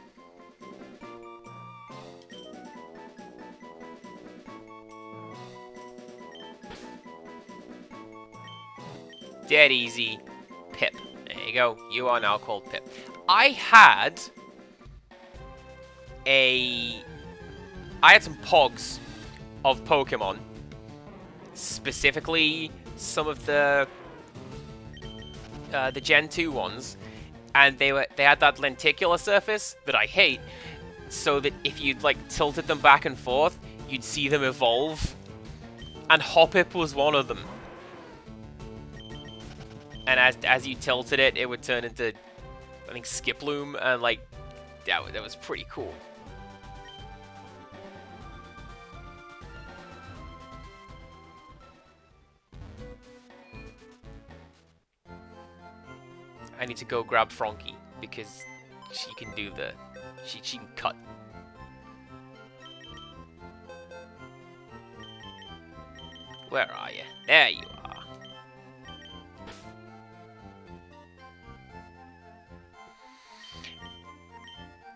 Dead easy. Pip. There you go. You are now called Pip. I had some pogs of Pokemon. Specifically, some of the Gen 2 ones. And they had that lenticular surface that I hate. So that if you'd, like, tilted them back and forth, you'd see them evolve. And Hoppip was one of them. And as you tilted it, it would turn into, I think, Skiploom, and, like, that was pretty cool. I need to go grab Frankie, because she can do the... She can cut. Where are you? There you are.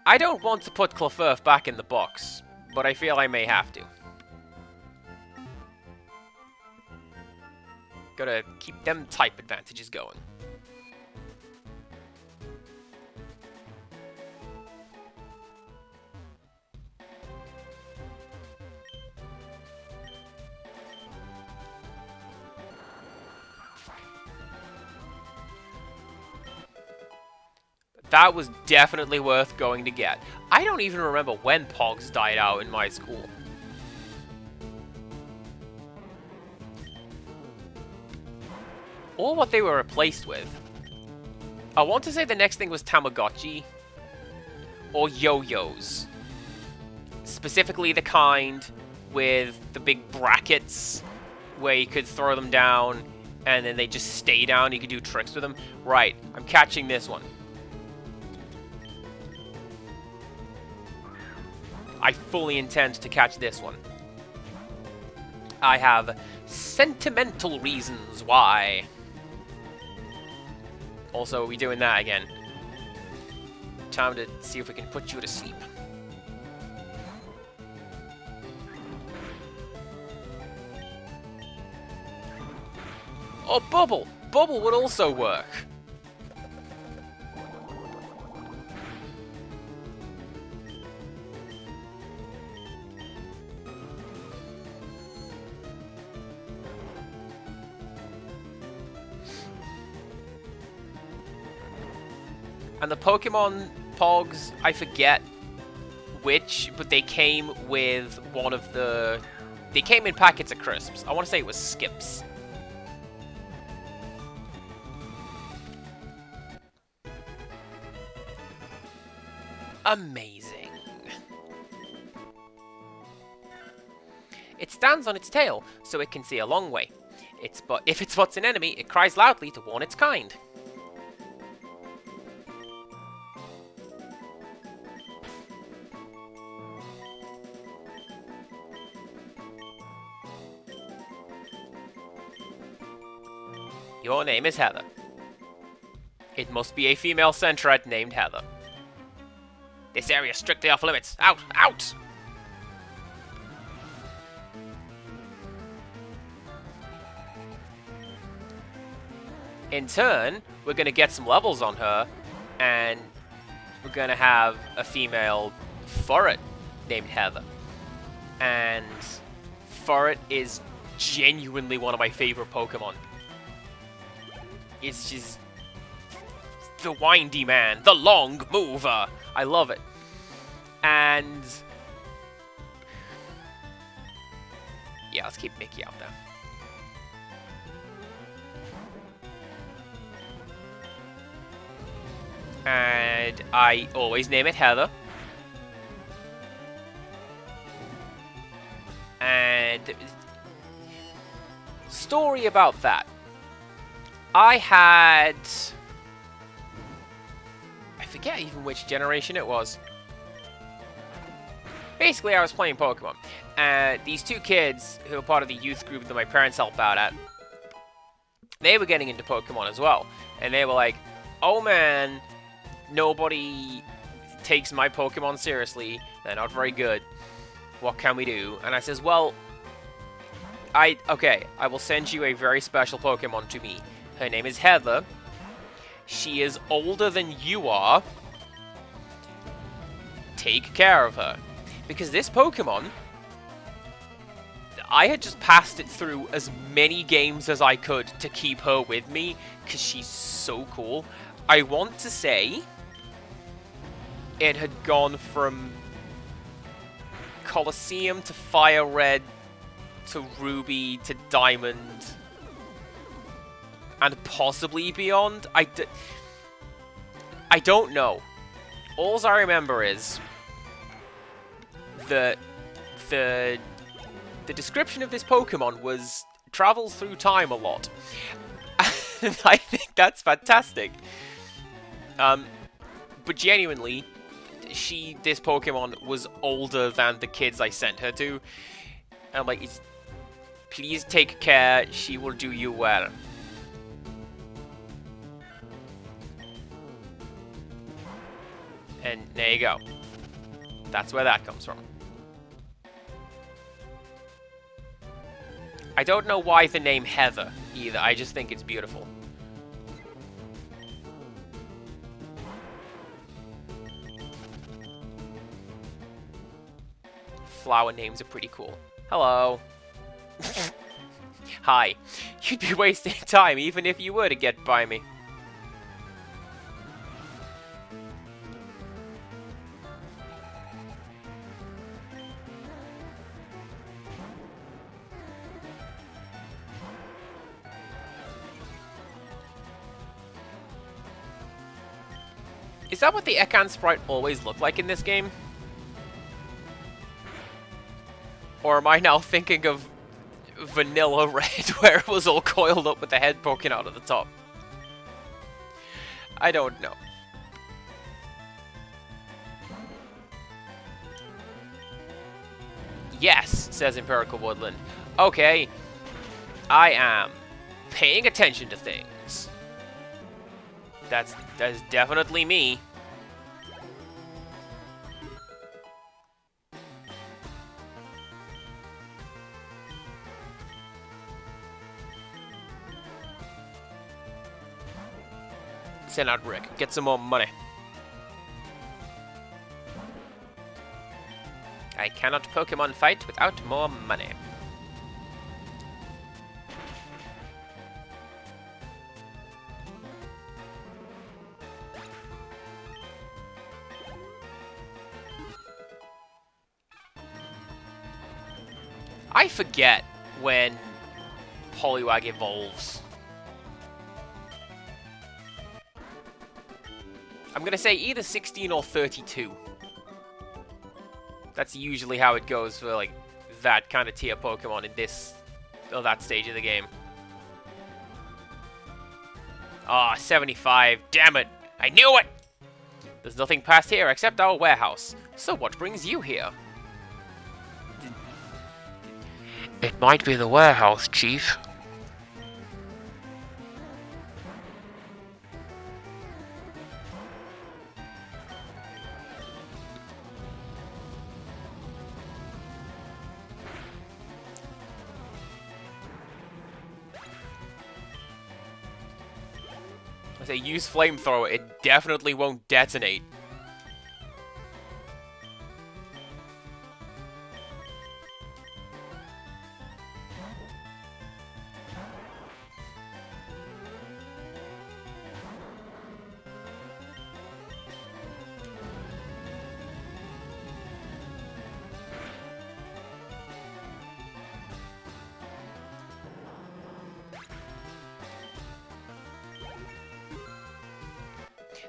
I don't want to put Clefairy back in the box, but I feel I may have to. Gotta keep them type advantages going. That was definitely worth going to get. I don't even remember when Pogs died out in my school. Or what they were replaced with. I want to say the next thing was Tamagotchi. Or yo-yos. Specifically the kind with the big brackets where you could throw them down and then they just stay down. You could do tricks with them. Right, I'm catching this one. I fully intend to catch this one. I have sentimental reasons why. Also, are we doing that again? Time to see if we can put you to sleep. Oh, Bubble! Bubble would also work. And the Pokemon Pogs, I forget which, but they came with one of the... They came in packets of crisps. I want to say it was Skips. Amazing. It stands on its tail, so it can see a long way. If it spots an enemy, it cries loudly to warn its kind. Your name is Heather. It must be a female Sentret named Heather. This area is strictly off limits. Out! Out! In turn, we're going to get some levels on her, and we're going to have a female Furret named Heather. And Furret is genuinely one of my favorite Pokemon. It's just the windy man, the long mover. I love it. And yeah, let's keep Mickey out there. And I always name it Heather. And story about that. I forget even which generation it was. Basically, I was playing Pokemon. And these two kids, who were part of the youth group that my parents helped out at, they were getting into Pokemon as well. And they were like, oh man, nobody takes my Pokemon seriously. They're not very good. What can we do? And I says, well, I will send you a very special Pokemon to me. Her name is Heather. She is older than you are. Take care of her. Because this Pokemon, I had just passed it through as many games as I could to keep her with me, because she's so cool. I want to say it had gone from Colosseum to FireRed to Ruby to Diamond and possibly beyond. I don't know. All I remember is that the description of this Pokemon was travels through time a lot. And I think that's fantastic. But genuinely, this Pokemon was older than the kids I sent her to. I'm like, please take care, she will do you well. And there you go. That's where that comes from. I don't know why the name Heather, either. I just think it's beautiful. Flower names are pretty cool. Hello. Hi. You'd be wasting time even if you were to get by me. Is that what the Ekans sprite always looked like in this game? Or am I now thinking of Vanilla Red, where it was all coiled up with the head poking out of the top? I don't know. Yes, says Empirical Woodland. Okay, I am paying attention to things. That's definitely me. Send out Rick. Get some more money. I cannot Pokemon fight without more money. I forget when Poliwag evolves. I'm gonna say either 16 or 32. That's usually how it goes for, like, that kind of tier Pokemon in this, or that stage of the game. Ah, 75. Damn it! I knew it! There's nothing past here except our warehouse. So what brings you here? It might be the warehouse, Chief. I say use flamethrower, it definitely won't detonate.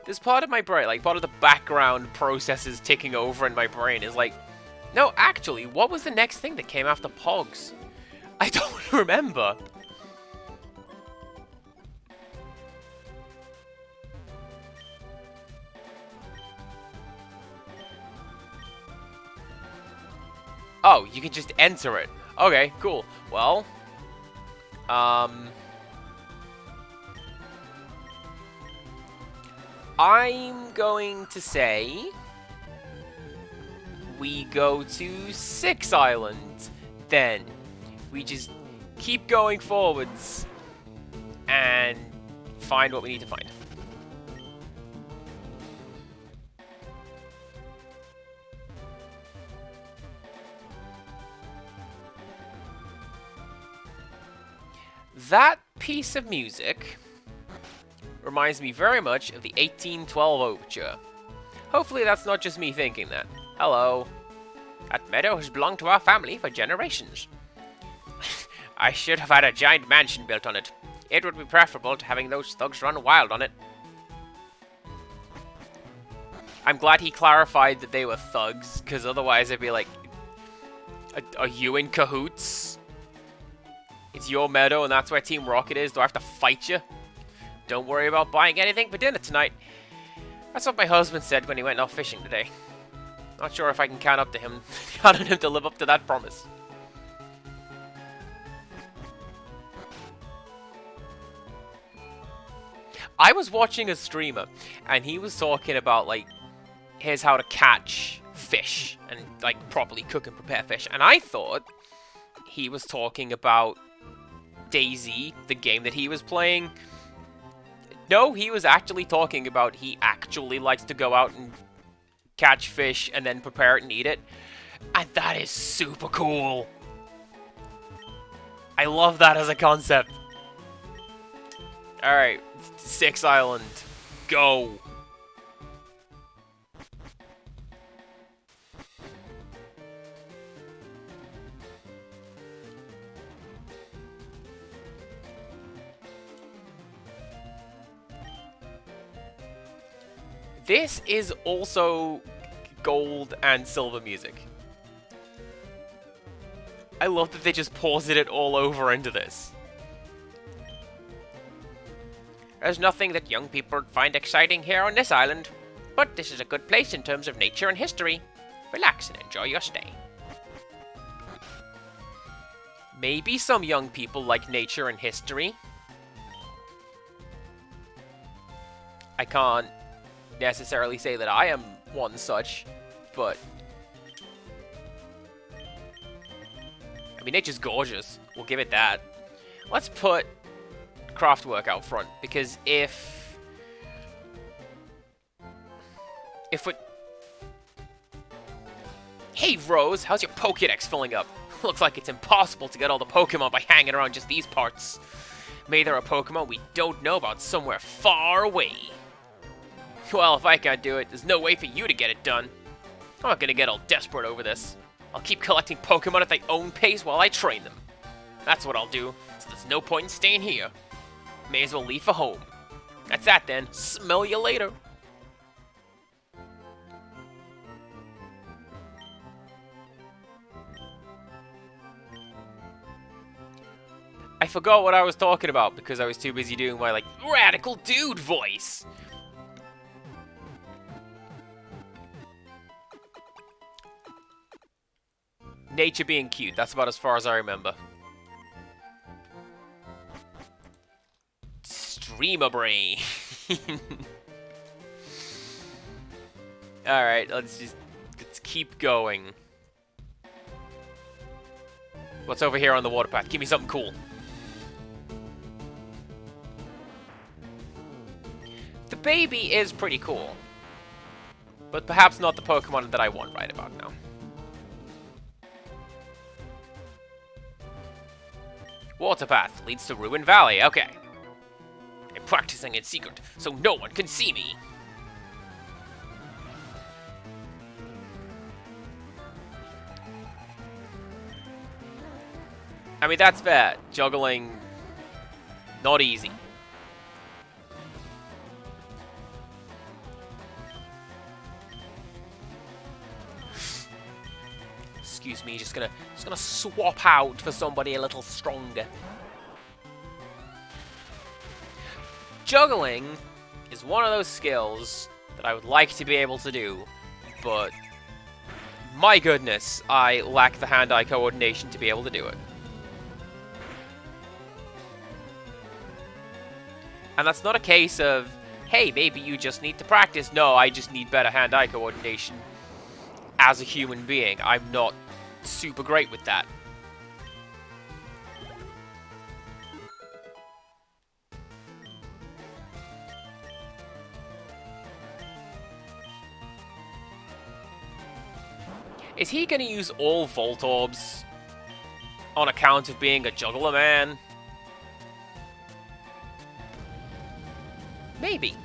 This part of my brain, like, part of the background processes ticking over in my brain is like, no, actually, what was the next thing that came after Pogs? I don't remember. Oh, you can just enter it. Okay, cool. Well, I'm going to say we go to 6 Island, then. We just keep going forwards and find what we need to find. that piece of music reminds me very much of the 1812 overture. Hopefully that's not just me thinking that. Hello. That meadow has belonged to our family for generations. I should have had a giant mansion built on it. It would be preferable to having those thugs run wild on it. I'm glad he clarified that they were thugs, because otherwise I'd be like, are you in cahoots? It's your meadow and that's where Team Rocket is. Do I have to fight you? Don't worry about buying anything for dinner tonight. That's what my husband said when he went off fishing today. Not sure if I can count on him to live up to that promise. I was watching a streamer, and he was talking about, like, here's how to catch fish, and, like, properly cook and prepare fish. And I thought he was talking about DayZ, the game that he was playing. No, he was actually talking about he actually likes to go out and catch fish and then prepare it and eat it. And that is super cool. I love that as a concept. Alright, 6 Island. Go. This is also gold and silver music. I love that they just paused it all over into this. There's nothing that young people find exciting here on this island, but this is a good place in terms of nature and history. Relax and enjoy your stay. Maybe some young people like nature and history. I can't necessarily say that I am one such, but I mean, nature's gorgeous. We'll give it that. Let's put Craftwork out front, because if we... Hey Rose, how's your Pokédex filling up? Looks like it's impossible to get all the Pokemon by hanging around just these parts. Maybe there are Pokemon we don't know about somewhere far away. Well, if I can't do it, there's no way for you to get it done. I'm not gonna get all desperate over this. I'll keep collecting Pokemon at their own pace while I train them. That's what I'll do, so there's no point in staying here. May as well leave for home. That's that then. Smell you later. I forgot what I was talking about because I was too busy doing my, like, radical dude voice. Nature being cute, that's about as far as I remember. Streamer brain. Alright, let's keep going. What's over here on the water path? Give me something cool. The baby is pretty cool. But perhaps not the Pokemon that I want right about now. Water path leads to Ruin Valley. Okay. I'm practicing in secret, so no one can see me. I mean, that's fair. Juggling, not easy. Excuse me, just gonna swap out for somebody a little stronger. Juggling is one of those skills that I would like to be able to do, but my goodness, I lack the hand-eye coordination to be able to do it. And that's not a case of, hey, maybe you just need to practice. No, I just need better hand-eye coordination as a human being. I'm not super great with that. Is he gonna use all Volt Orbs on account of being a Juggler Man? Maybe.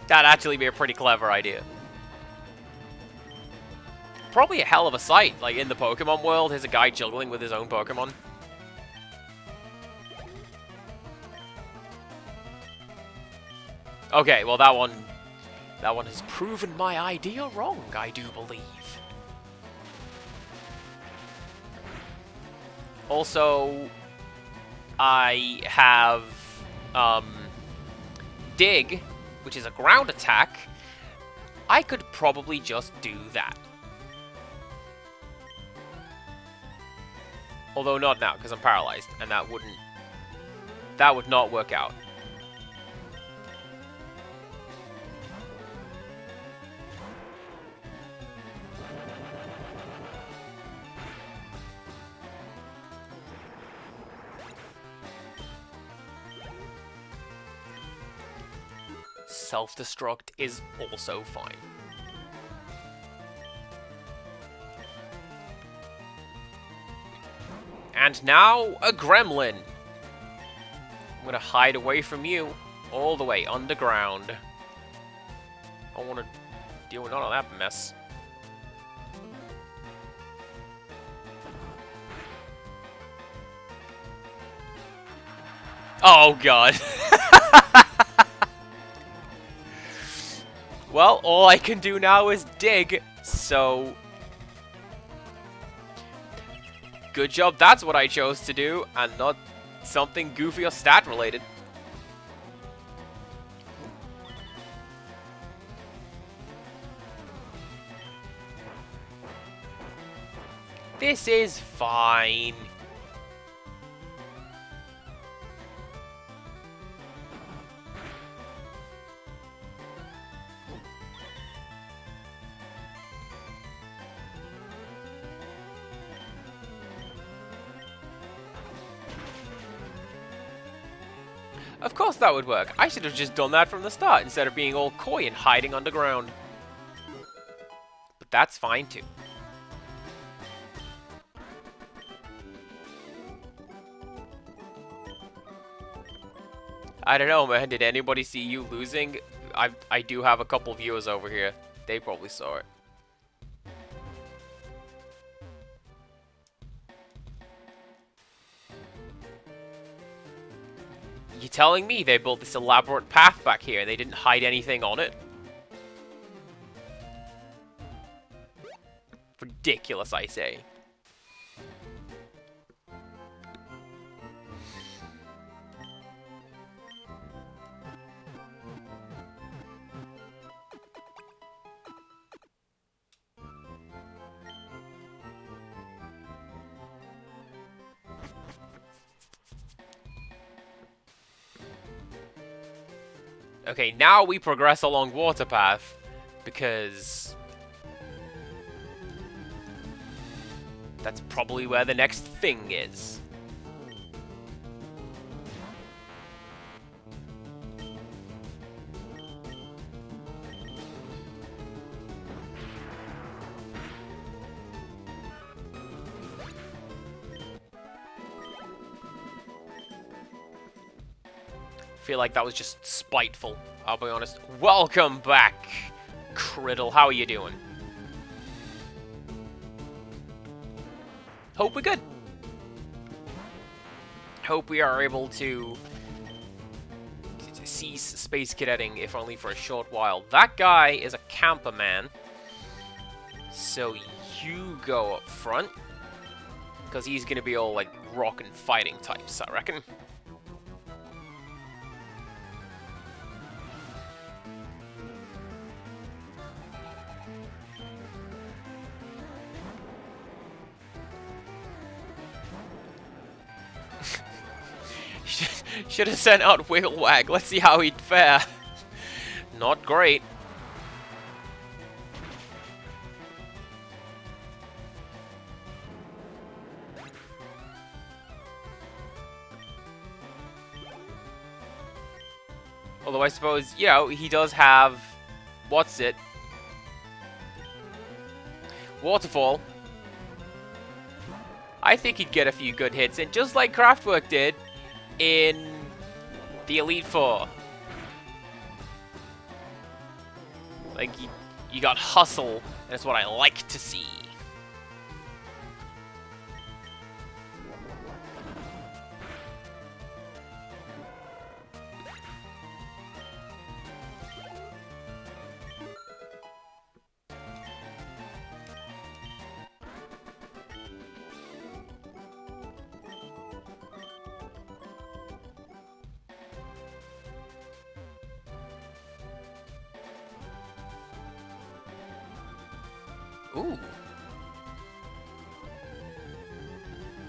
That'd actually be a pretty clever idea. Probably a hell of a sight, like in the Pokemon world, here's a guy juggling with his own Pokemon. Okay, well that one has proven my idea wrong, I do believe. Also, I have Dig, which is a ground attack. I could probably just do that. Although not now, because I'm paralyzed, and that would not work out. Self-destruct is also fine. And now, a gremlin! I'm gonna hide away from you, all the way underground. I don't want to deal with none of that mess. Oh god. Well, all I can do now is dig, so... Good job, that's what I chose to do, and not something goofy or stat-related. This is fine. Of course that would work. I should have just done that from the start instead of being all coy and hiding underground. But that's fine too. I don't know, man. Did anybody see you losing? I do have a couple viewers over here. They probably saw it. You telling me they built this elaborate path back here and they didn't hide anything on it? Ridiculous, I say. Okay, now we progress along water path, because that's probably where the next thing is. Feel like that was just spiteful, I'll be honest. Welcome back, Criddle. How are you doing? Hope we're good. Hope we are able to cease space cadetting, if only for a short while. That guy is a camper man, so you go up front, because he's going to be all, like, rock and fighting types, I reckon. Should have sent out Wigglewag. Let's see how he'd fare. Not great. Although I suppose, you know, he does have... What's it? Waterfall. I think he'd get a few good hits, and just like Kraftwerk did in the Elite Four. Like, you got hustle, and that's what I like to see. Ooh.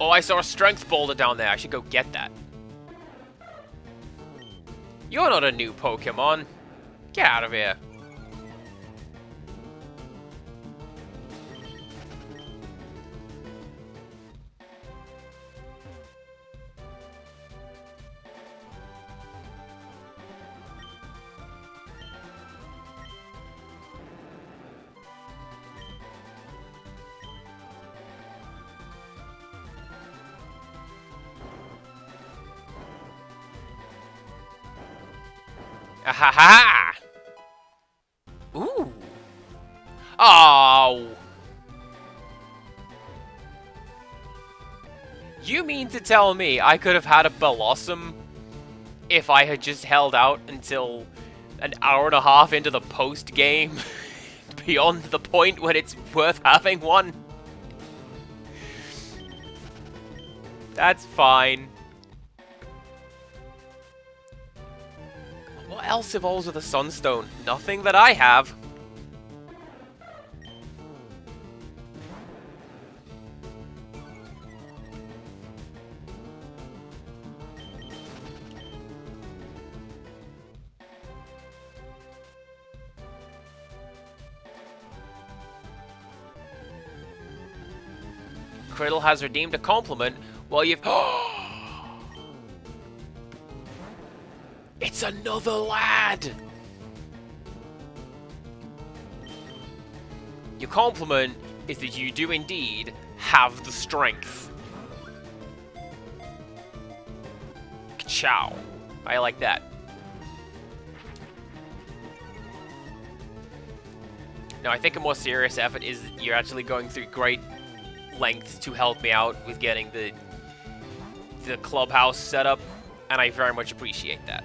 Oh, I saw a strength boulder down there. I should go get that. You're not a new Pokemon. Get out of here. Ahaha! Ooh. Oh. You mean to tell me I could have had a Blossom if I had just held out until an hour and a half into the post-game beyond the point when it's worth having one? That's fine. What else evolves with a Sunstone? Nothing that I have. Criddle has redeemed a compliment while you've... It's another lad! Your compliment is that you do indeed have the strength. Ciao. I like that. No, I think a more serious effort is that you're actually going through great lengths to help me out with getting the clubhouse set up, and I very much appreciate that.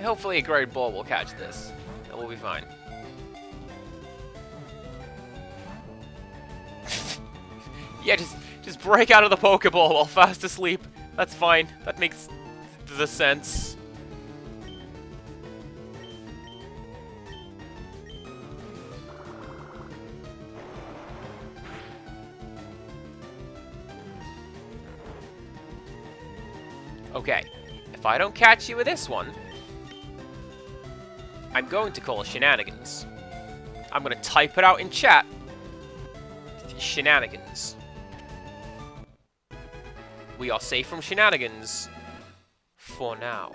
Hopefully a great ball will catch this, and we'll be fine. Yeah, just break out of the Pokeball while fast asleep. That's fine. That makes the sense. Okay, if I don't catch you with this one, I'm going to call shenanigans. I'm going to type it out in chat. Shenanigans. We are safe from shenanigans. For now.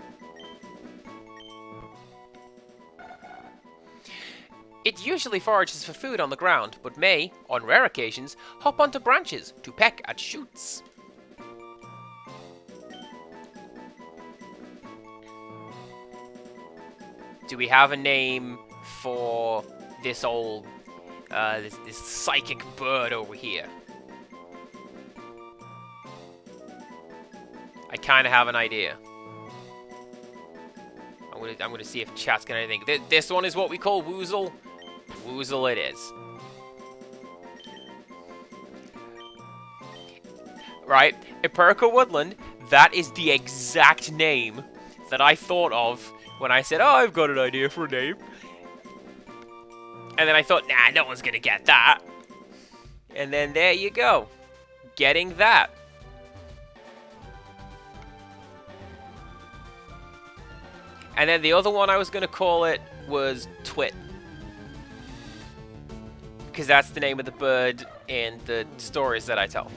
It usually forages for food on the ground, but may, on rare occasions, hop onto branches to peck at shoots. Do we have a name for this old, this psychic bird over here? I kind of have an idea. I'm gonna see if chat's got anything. This one is what we call Woozle. Woozle it is. Right, Eperica Woodland. That is the exact name that I thought of when I said, oh, I've got an idea for a name. And then I thought, nah, no one's gonna get that. And then there you go. Getting that. And then the other one I was going to call it was Twit. Because that's the name of the bird in the stories that I tell.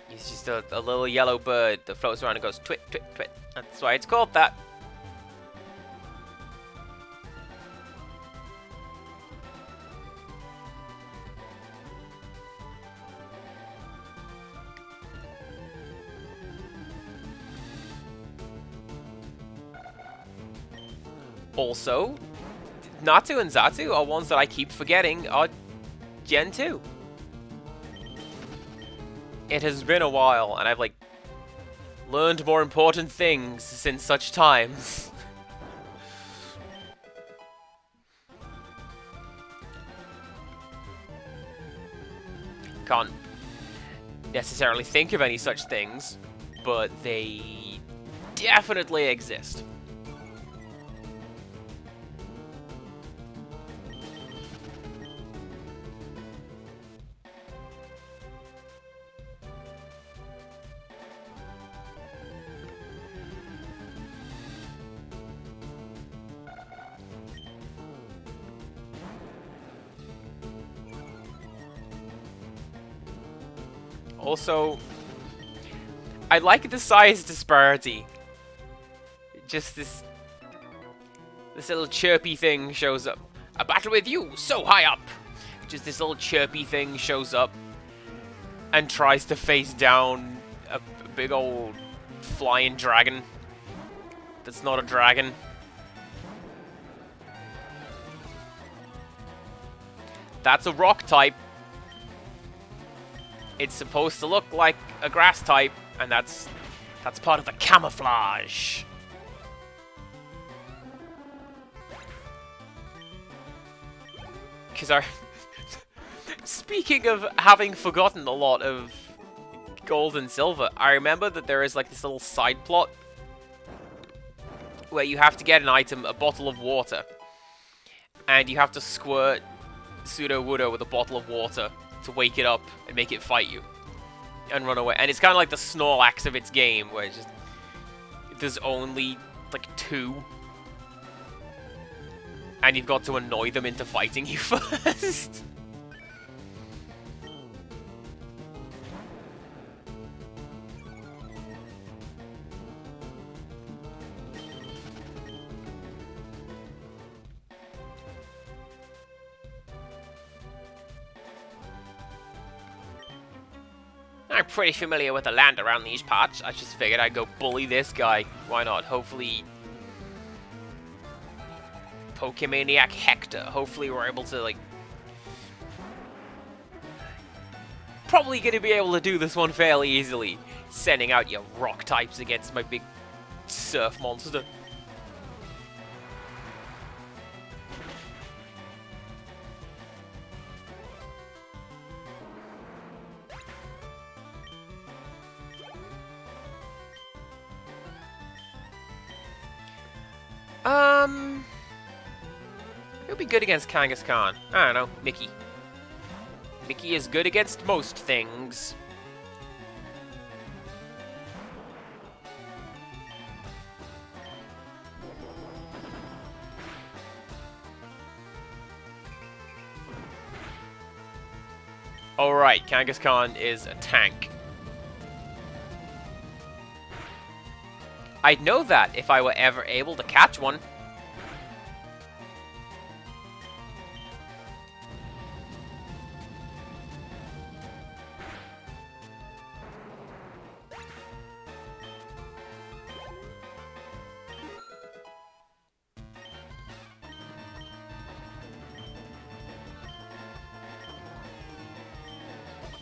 He's just a little yellow bird that floats around and goes twit, twit, twit. That's why it's called that. Also, Natu and Zatu are ones that I keep forgetting are Gen 2. It has been a while, and I've, like, learned more important things since such times. Can't necessarily think of any such things, but they definitely exist. Also, I like the size disparity. Just this little chirpy thing shows up. A battle with you, so high up! Just this little chirpy thing shows up and tries to face down a big old flying dragon that's not a dragon. That's a rock type. It's supposed to look like a grass type, and that's part of the camouflage. Because speaking of having forgotten a lot of gold and silver, I remember that there is like this little side plot where you have to get an item, a bottle of water, and you have to squirt Pseudo-Wudo with a bottle of water to wake it up and make it fight you and run away. And it's kind of like the Snorlax of its game, where it's just there's only like 2, and you've got to annoy them into fighting you first. I'm pretty familiar with the land around these parts. I just figured I'd go bully this guy. Why not? Hopefully, Pokemaniac Hector. Hopefully we're able to, like... Probably gonna be able to do this one fairly easily. Sending out your rock types against my big surf monster. He'll be good against Kangaskhan. I don't know, Mickey. Mickey is good against most things. Alright, Kangaskhan is a tank. I'd know that if I were ever able to catch one.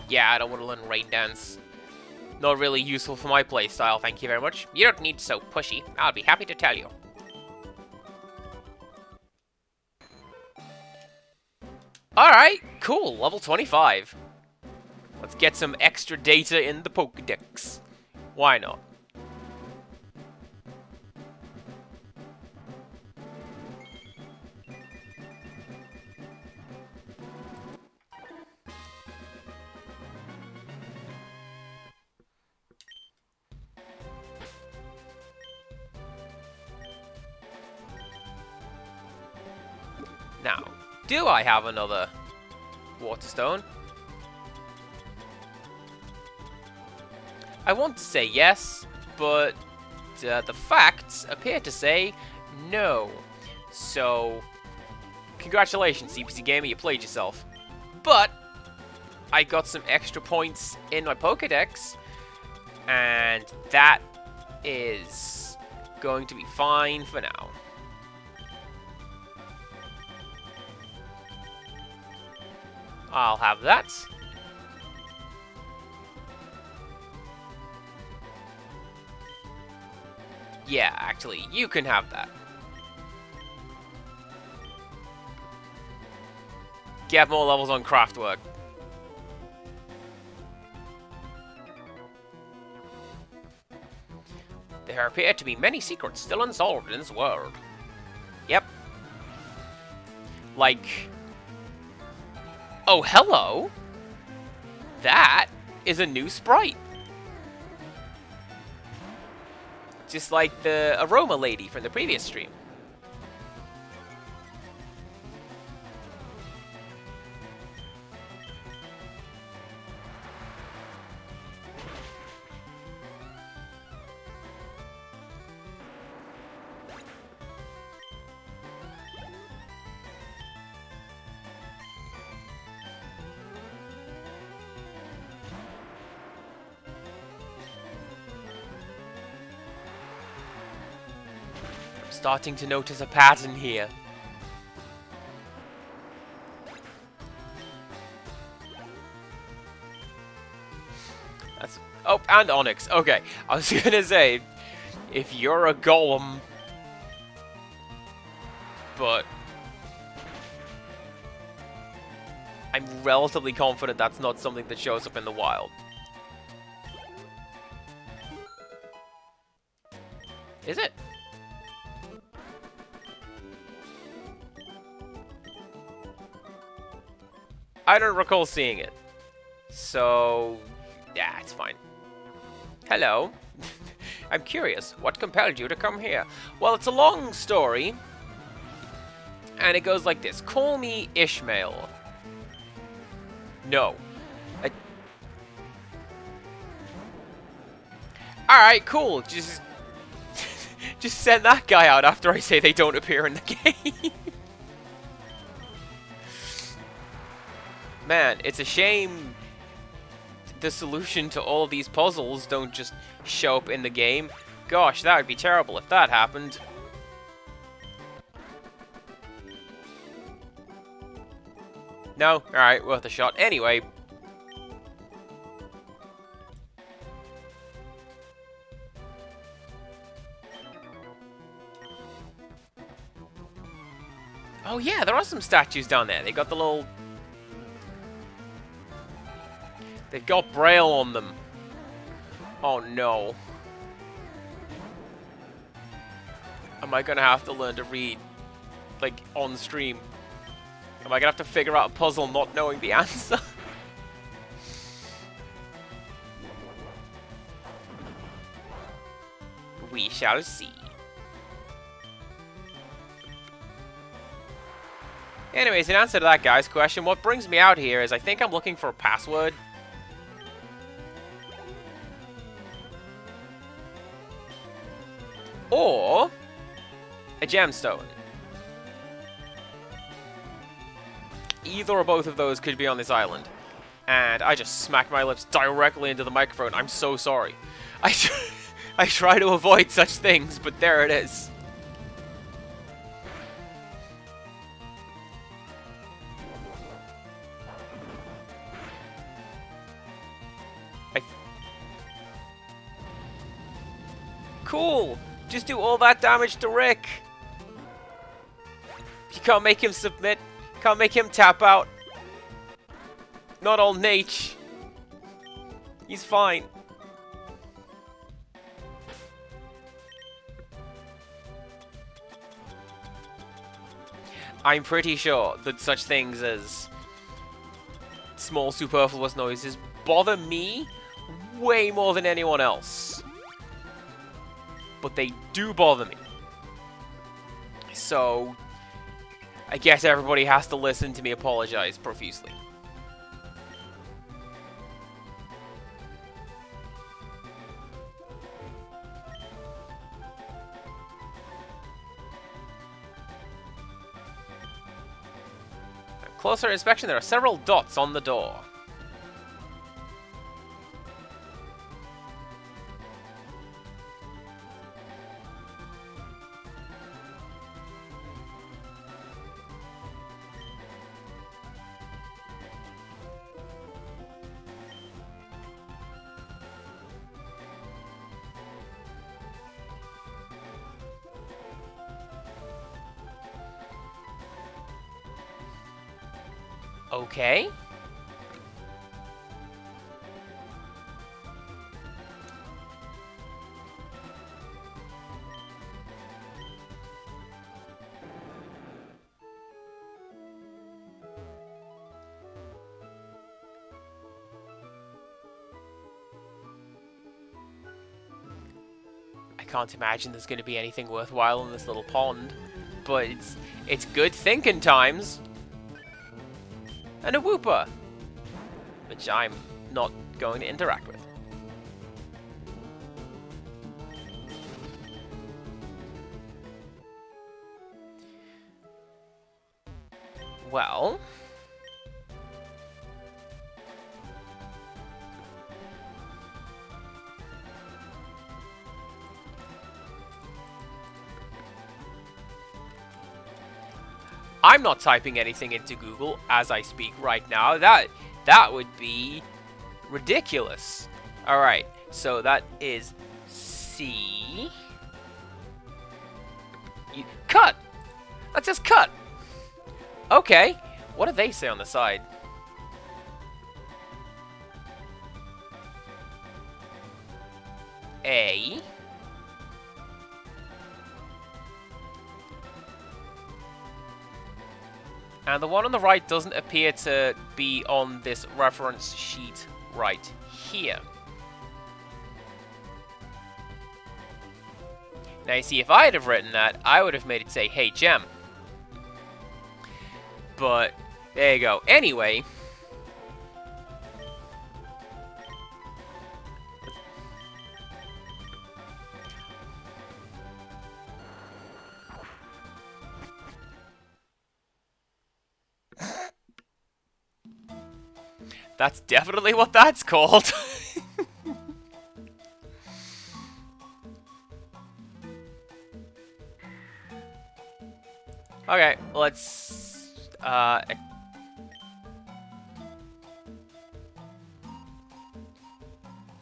Yeah, I don't want to learn Rain Dance. Not really useful for my playstyle, thank you very much. You don't need so pushy. I'll be happy to tell you. Alright, cool. Level 25. Let's get some extra data in the Pokédex. Why not? Now, do I have another Waterstone? I want to say yes, but the facts appear to say no. So, congratulations, CPC Gamer, you played yourself. But, I got some extra points in my Pokedex, and that is going to be fine for now. I'll have that. Yeah, actually, you can have that. Get more levels on craftwork. There appear to be many secrets still unsolved in this world. Yep. Like... Oh, hello! That is a new sprite. Just like the aroma lady from the previous stream. Starting to notice a pattern here. That's... Oh, and Onyx. Okay, I was gonna say, if you're a golem... But... I'm relatively confident that's not something that shows up in the wild. Is it? I don't recall seeing it. So, yeah, it's fine. Hello. I'm curious, what compelled you to come here? Well, it's a long story. And it goes like this. Call me Ishmael. No. Alright, cool. Just send that guy out after I say they don't appear in the game. Man, it's a shame the solution to all these puzzles don't just show up in the game. Gosh, that would be terrible if that happened. No? Alright, worth a shot. Anyway. Oh yeah, there are some statues down there. They got the little... They've got Braille on them. Oh no. Am I gonna have to learn to read, like, on stream? Am I gonna have to figure out a puzzle not knowing the answer? We shall see. Anyways, in answer to that guy's question, what brings me out here is I think I'm looking for a password. Or a gemstone. Either or both of those could be on this island. And I just smacked my lips directly into the microphone. I'm so sorry. I try to avoid such things, but there it is. Cool! Just do all that damage to Rick! You can't make him submit. Can't make him tap out. Not all Nate. He's fine. I'm pretty sure that such things as small superfluous noises bother me way more than anyone else. But they do bother me. So, I guess everybody has to listen to me apologize profusely. Closer inspection, there are several dots on the door. Okay. I can't imagine there's going to be anything worthwhile in this little pond, but it's good thinking times. And a Wooper, which I'm not going to interact with. Well... I'm not typing anything into Google as I speak right now. That would be ridiculous. All right, so that is C. Cut! That says cut! Okay, what do they say on the side? A. And the one on the right doesn't appear to be on this reference sheet right here. Now you see, if I had have written that, I would have made it say, hey, Gem. But, there you go. Anyway. That's definitely what that's called. Okay, let's...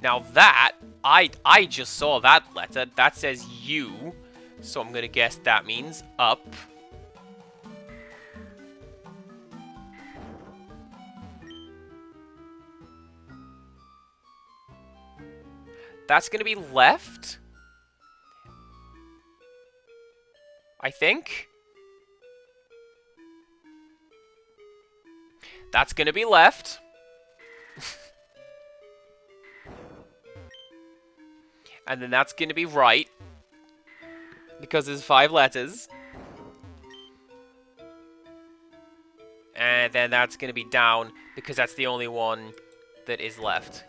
Now that, I just saw that letter. That says U. So I'm gonna guess that means up. That's gonna be left, I think. That's gonna be left. And then that's gonna be right, because there's 5 letters. And then that's gonna be down, because that's the only one that is left.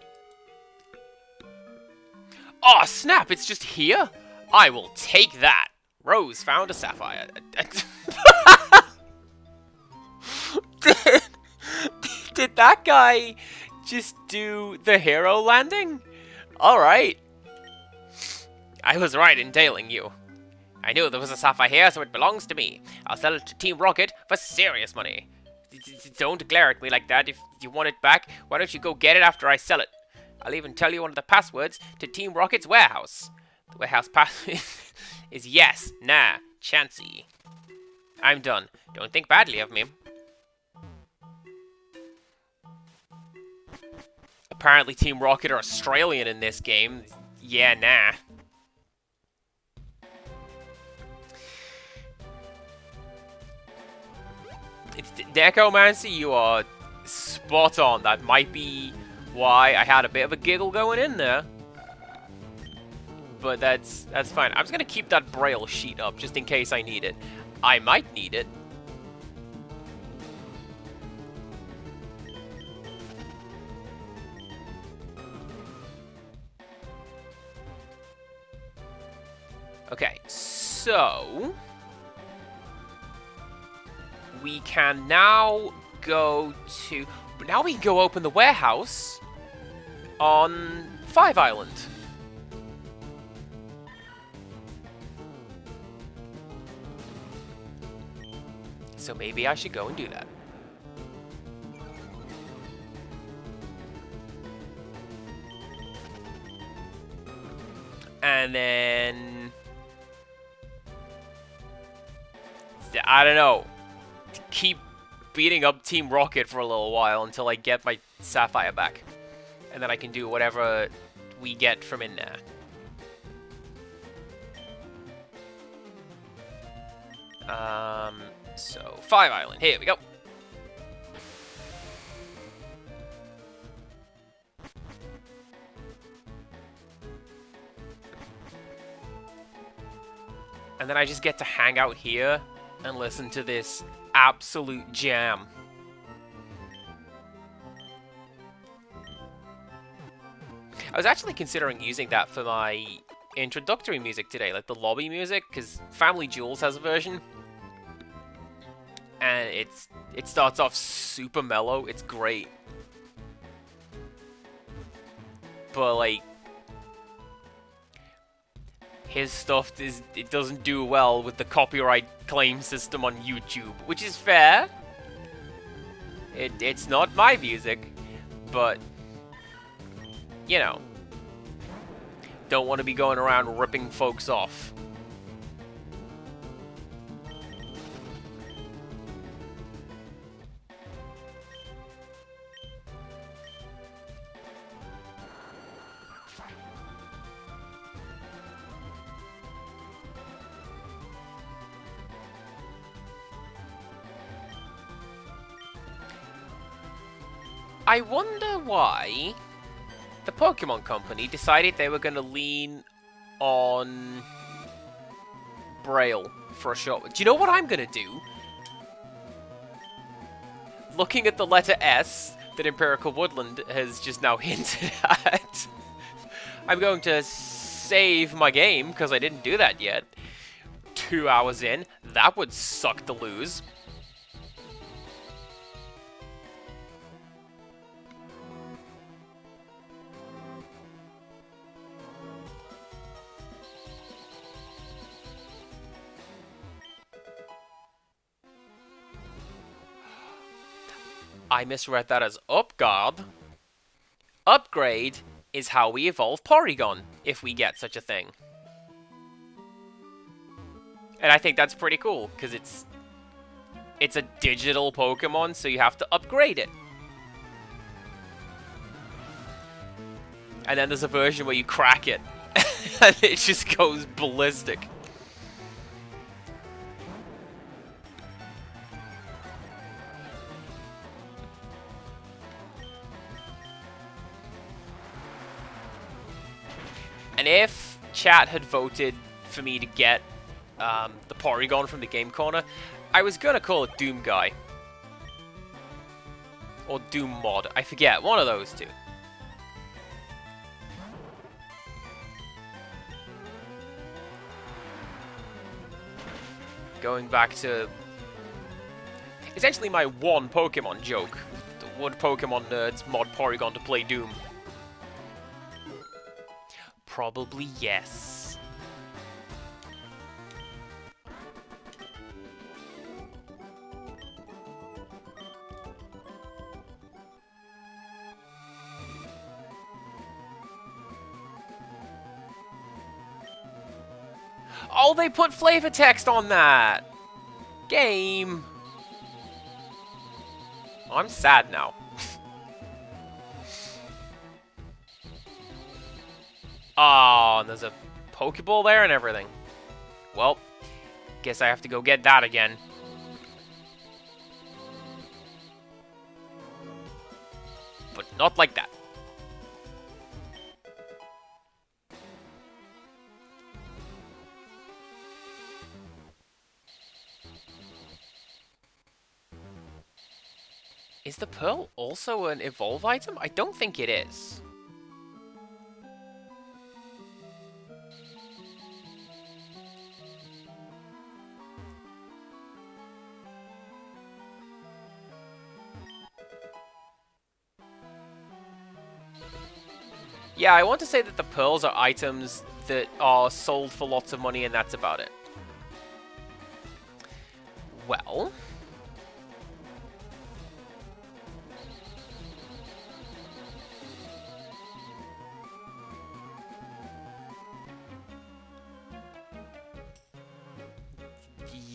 Oh, snap! It's just here? I will take that! Rose found a sapphire. Did that guy just do the hero landing? Alright. I was right in tailing you. I knew there was a sapphire here, so it belongs to me. I'll sell it to Team Rocket for serious money. Don't glare at me like that. If you want it back, why don't you go get it after I sell it? I'll even tell you one of the passwords to Team Rocket's warehouse. The warehouse password is yes, nah, chancy. I'm done. Don't think badly of me. Apparently Team Rocket are Australian in this game. Yeah, nah. Decomancy, you are spot on. That might be why I had a bit of a giggle going in there. But that's fine. I'm just gonna keep that braille sheet up just in case I need it. I might need it. Okay, so we can now go to... Now we can go open the warehouse on 5 Island. So maybe I should go and do that. And then... I don't know. Keep beating up Team Rocket for a little while until I get my Sapphire back. And then I can do whatever we get from in there. So 5 Island, here we go. And then I just get to hang out here and listen to this absolute jam. I was actually considering using that for my introductory music today, like the lobby music, because Family Jewels has a version. And it starts off super mellow, it's great. But like, his stuff it doesn't do well with the copyright claim system on YouTube, which is fair. It's not my music, but you know, don't want to be going around ripping folks off. I wonder why the Pokemon Company decided they were going to lean on Braille for a short... Do you know what I'm going to do? Looking at the letter S that Empirical Woodland has just now hinted at, I'm going to save my game, because I didn't do that yet. 2 hours in. That would suck to lose. I misread that as Upguard. Upgrade is how we evolve Porygon, if we get such a thing. And I think that's pretty cool, because it's a digital Pokemon, so you have to upgrade it. And then there's a version where you crack it, and it just goes ballistic. And if chat had voted for me to get the Porygon from the Game Corner, I was gonna call it Doom Guy. Or Doom Mod. I forget. One of those two. Going back to... essentially my one Pokemon joke. Would Pokemon nerds mod Porygon to play Doom? Probably yes. Oh, they put flavor text on that! Game! Oh, I'm sad now. Oh, and there's a Pokeball there and everything. Well, guess I have to go get that again. But not like that. Is the Pearl also an Evolve item? I don't think it is. Yeah, I want to say that the pearls are items that are sold for lots of money, and that's about it. Well...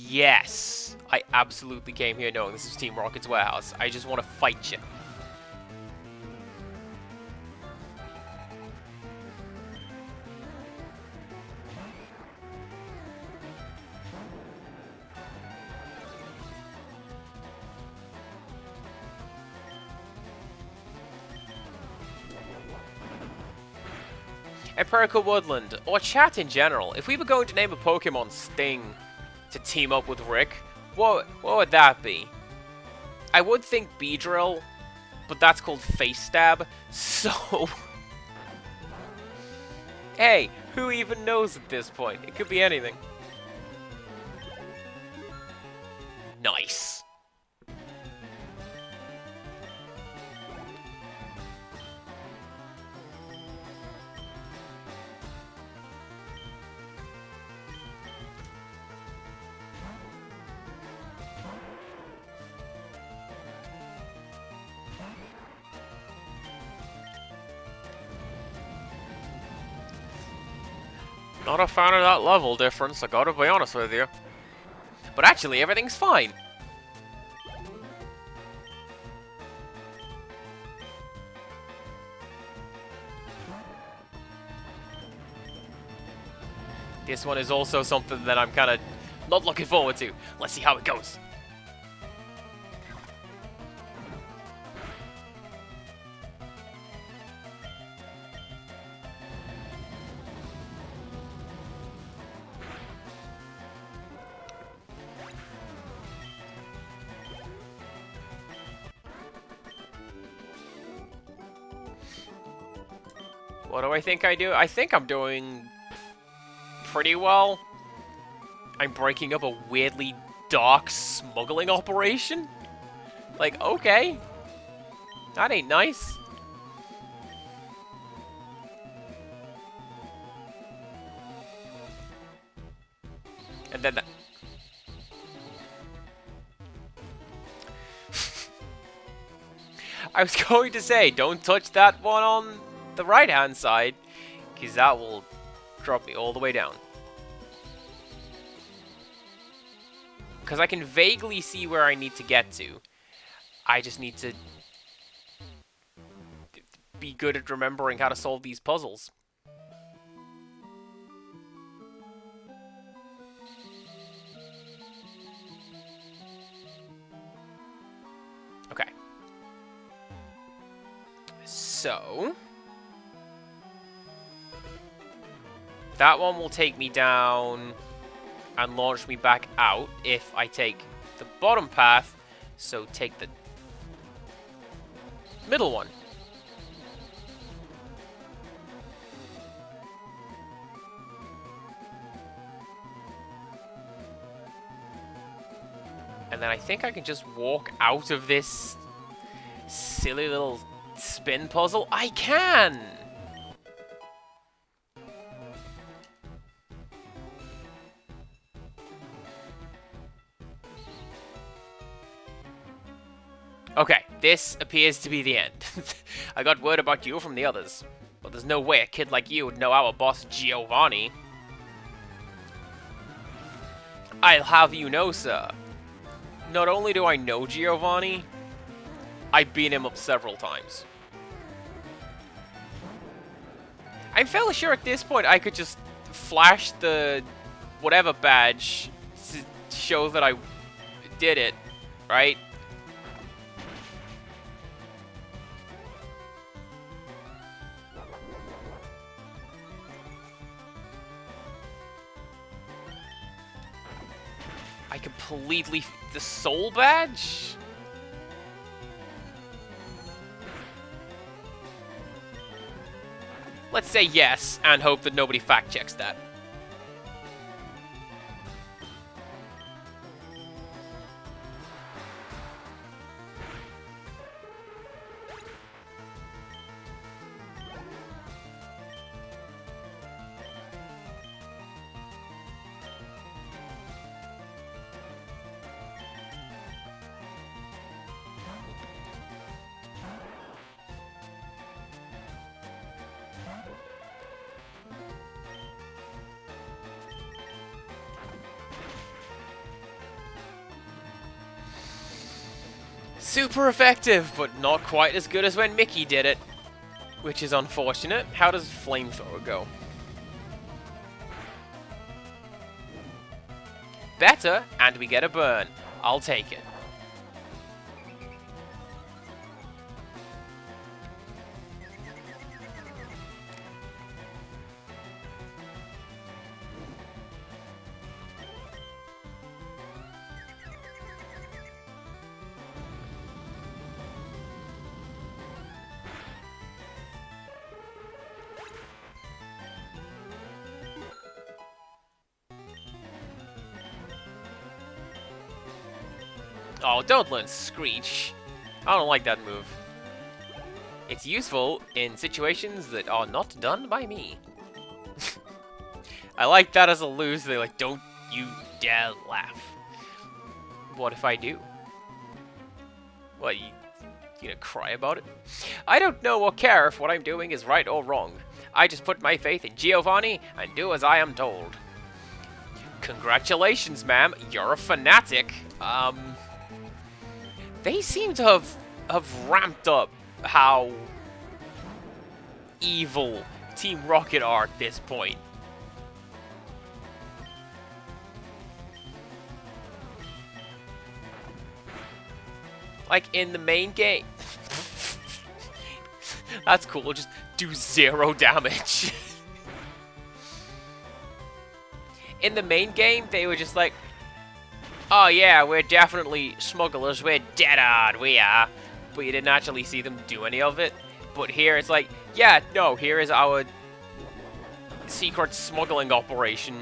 Yes! I absolutely came here knowing this is Team Rocket's warehouse. I just want to fight you. Empirical Woodland, or chat in general. If we were going to name a Pokemon Sting to team up with Rick, what would that be? I would think Beedrill, but that's called Face Stab, so... Hey, who even knows at this point? It could be anything. Nice. Not a fan of that level difference, I gotta be honest with you. But actually, everything's fine. This one is also something that I'm kind of not looking forward to. Let's see how it goes. What do I think I do? I think I'm doing pretty well. I'm breaking up a weirdly dark smuggling operation? Like, okay. That ain't nice. And then that... I was going to say, don't touch that one on the right-hand side, because that will drop me all the way down. Because I can vaguely see where I need to get to. I just need to be good at remembering how to solve these puzzles. Okay. So... that one will take me down and launch me back out if I take the bottom path, so take the middle one. And then I think I can just walk out of this silly little spin puzzle. I can! Okay, this appears to be the end. I got word about you from the others, but there's no way a kid like you would know our boss Giovanni. I'll have you know, sir. Not only do I know Giovanni, I beat him up several times. I'm fairly sure at this point I could just flash the whatever badge to show that I did it, right? I completely... the soul badge? Let's say yes, and hope that nobody fact-checks that. Super effective, but not quite as good as when Mickey did it. Which is unfortunate. How does Flamethrower go? Better, and we get a burn. I'll take it. Oh, don't learn Screech. I don't like that move. It's useful in situations that are not done by me. I like that as a lose. They're like, don't you dare laugh. What if I do? What, you gonna cry about it? I don't know or care if what I'm doing is right or wrong. I just put my faith in Giovanni and do as I am told. Congratulations, ma'am. You're a fanatic. They seem to have ramped up how evil Team Rocket are at this point. Like in the main game. That's cool, just do 0 damage. In the main game, they were just like, oh yeah, we're definitely smugglers, we're dead hard, we are. But you didn't actually see them do any of it. But here it's like, yeah, no, here is our secret smuggling operation.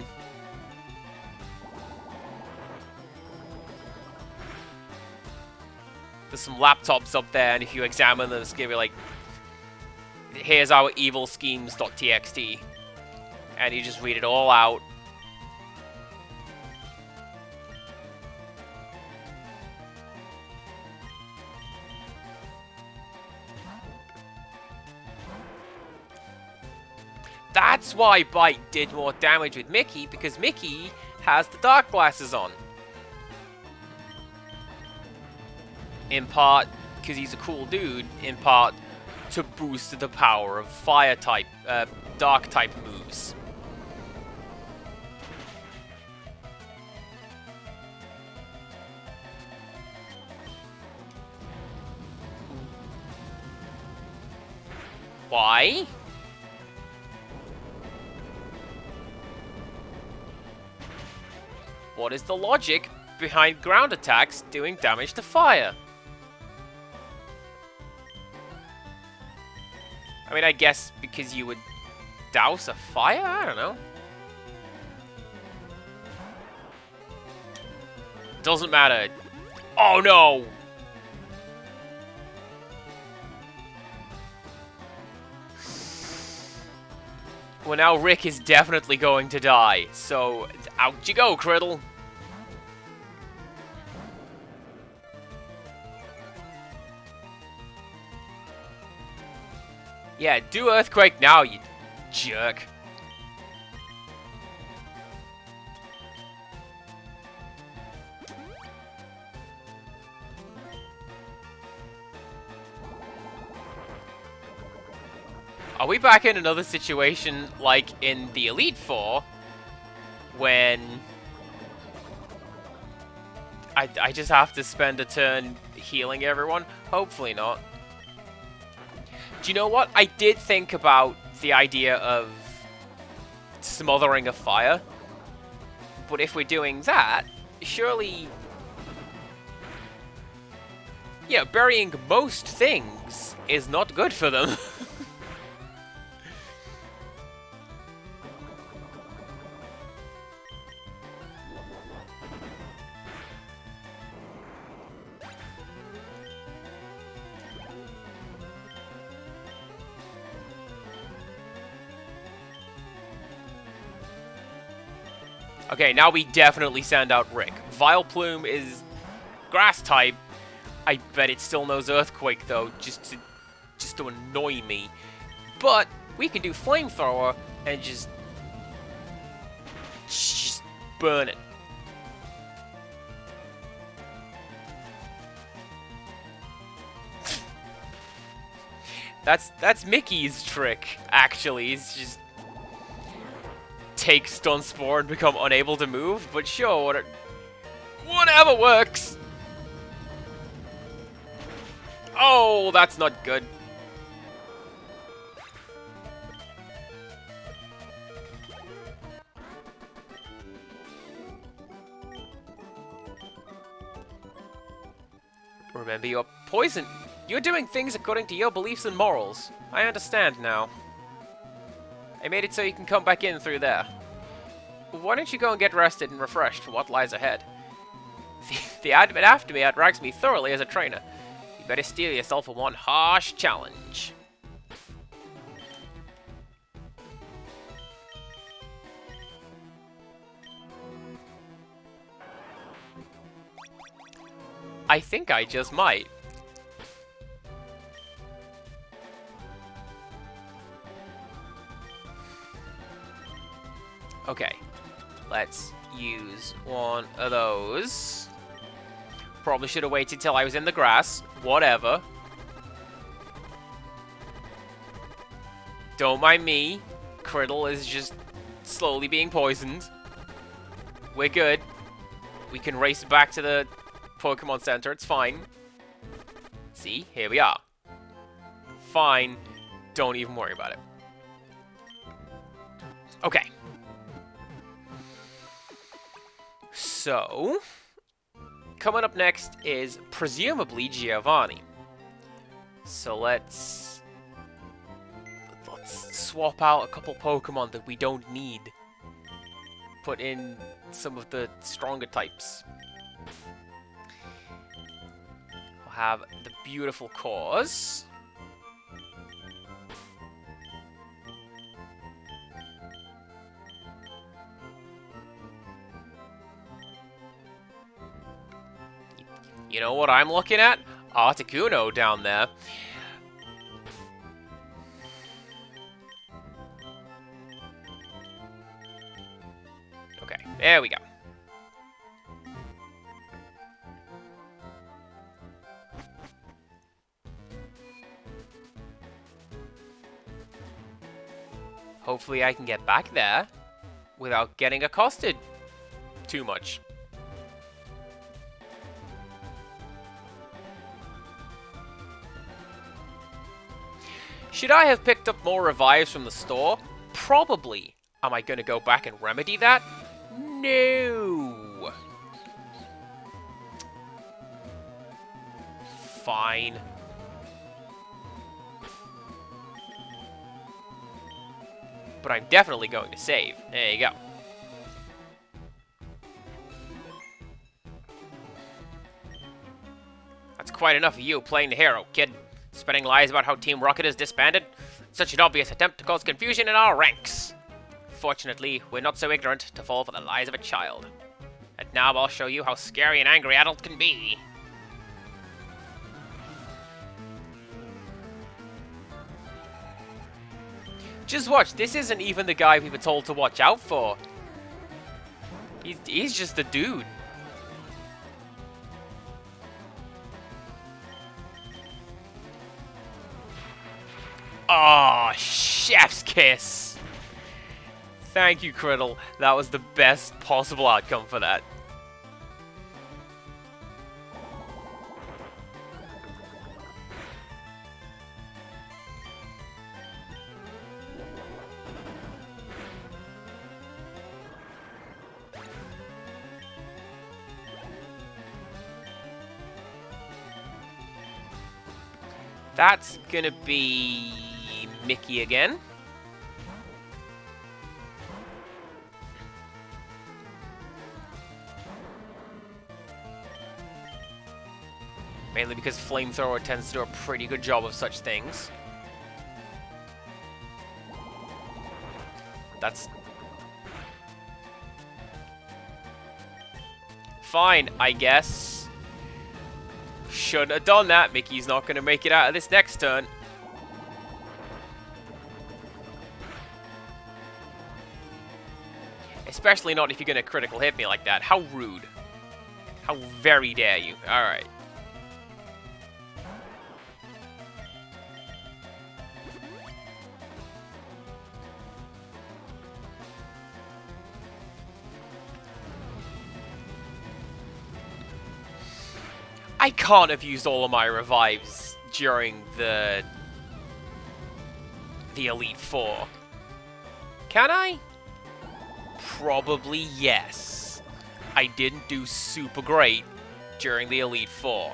There's some laptops up there, and if you examine them, it's gonna be like, here's our evil schemes.txt. And you just read it all out. That's why Bite did more damage with Mickey, because Mickey has the dark glasses on. In part, because he's a cool dude. In part, to boost the power of fire type, dark type moves. Why? What is the logic behind ground attacks doing damage to fire? I mean, I guess because you would douse a fire? I don't know. Doesn't matter. Oh no! Well, now Rick is definitely going to die, so out you go, Criddle. Yeah, do Earthquake now, you jerk. Are we back in another situation like in the Elite Four, when I just have to spend a turn healing everyone? Hopefully not. Do you know what? I did think about the idea of smothering a fire, but if we're doing that, surely, yeah, burying most things is not good for them. Okay, now we definitely send out Rick. Vileplume is grass type. I bet it still knows Earthquake though, just to annoy me. But we can do Flamethrower and just burn it. That's Mickey's trick, actually. He's just take stun spore and become unable to move, but sure, whatever works. Oh, that's not good. Remember, you're poison. You're doing things according to your beliefs and morals. I understand now. I made it so you can come back in through there. Why don't you go and get rested and refreshed for what lies ahead? The admin after me outranks me thoroughly as a trainer. You better steel yourself for one harsh challenge. I think I just might. Okay, let's use one of those. Probably should have waited till I was in the grass. Whatever. Don't mind me. Criddle is just slowly being poisoned. We're good. We can race back to the Pokemon Center. It's fine. See? Here we are. Fine. Don't even worry about it. Okay. So, coming up next is presumably Giovanni. So let's swap out a couple Pokemon that we don't need. Put in some of the stronger types. We'll have the beautiful Cause. You know what I'm looking at? Articuno down there. Okay, there we go. Hopefully I can get back there without getting accosted too much. Should I have picked up more revives from the store? Probably. Am I going to go back and remedy that? No. Fine. But I'm definitely going to save. There you go. That's quite enough of you playing the hero, kid. Spreading lies about how Team Rocket is disbanded? Such an obvious attempt to cause confusion in our ranks. Fortunately, we're not so ignorant to fall for the lies of a child. And now I'll show you how scary an angry adult can be. Just watch, this isn't even the guy we were told to watch out for. He's just the dude. Oh, chef's kiss. Thank you, Criddle. That was the best possible outcome for that. That's gonna be Mickey again. Mainly because Flamethrower tends to do a pretty good job of such things. That's fine, I guess. Should have done that. Mickey's not going to make it out of this next turn. Especially not if you're going to critical hit me like that. How rude. How very dare you. Alright. I can't have used all of my revives during the Elite Four. Can I? Probably yes. I didn't do super great during the Elite Four.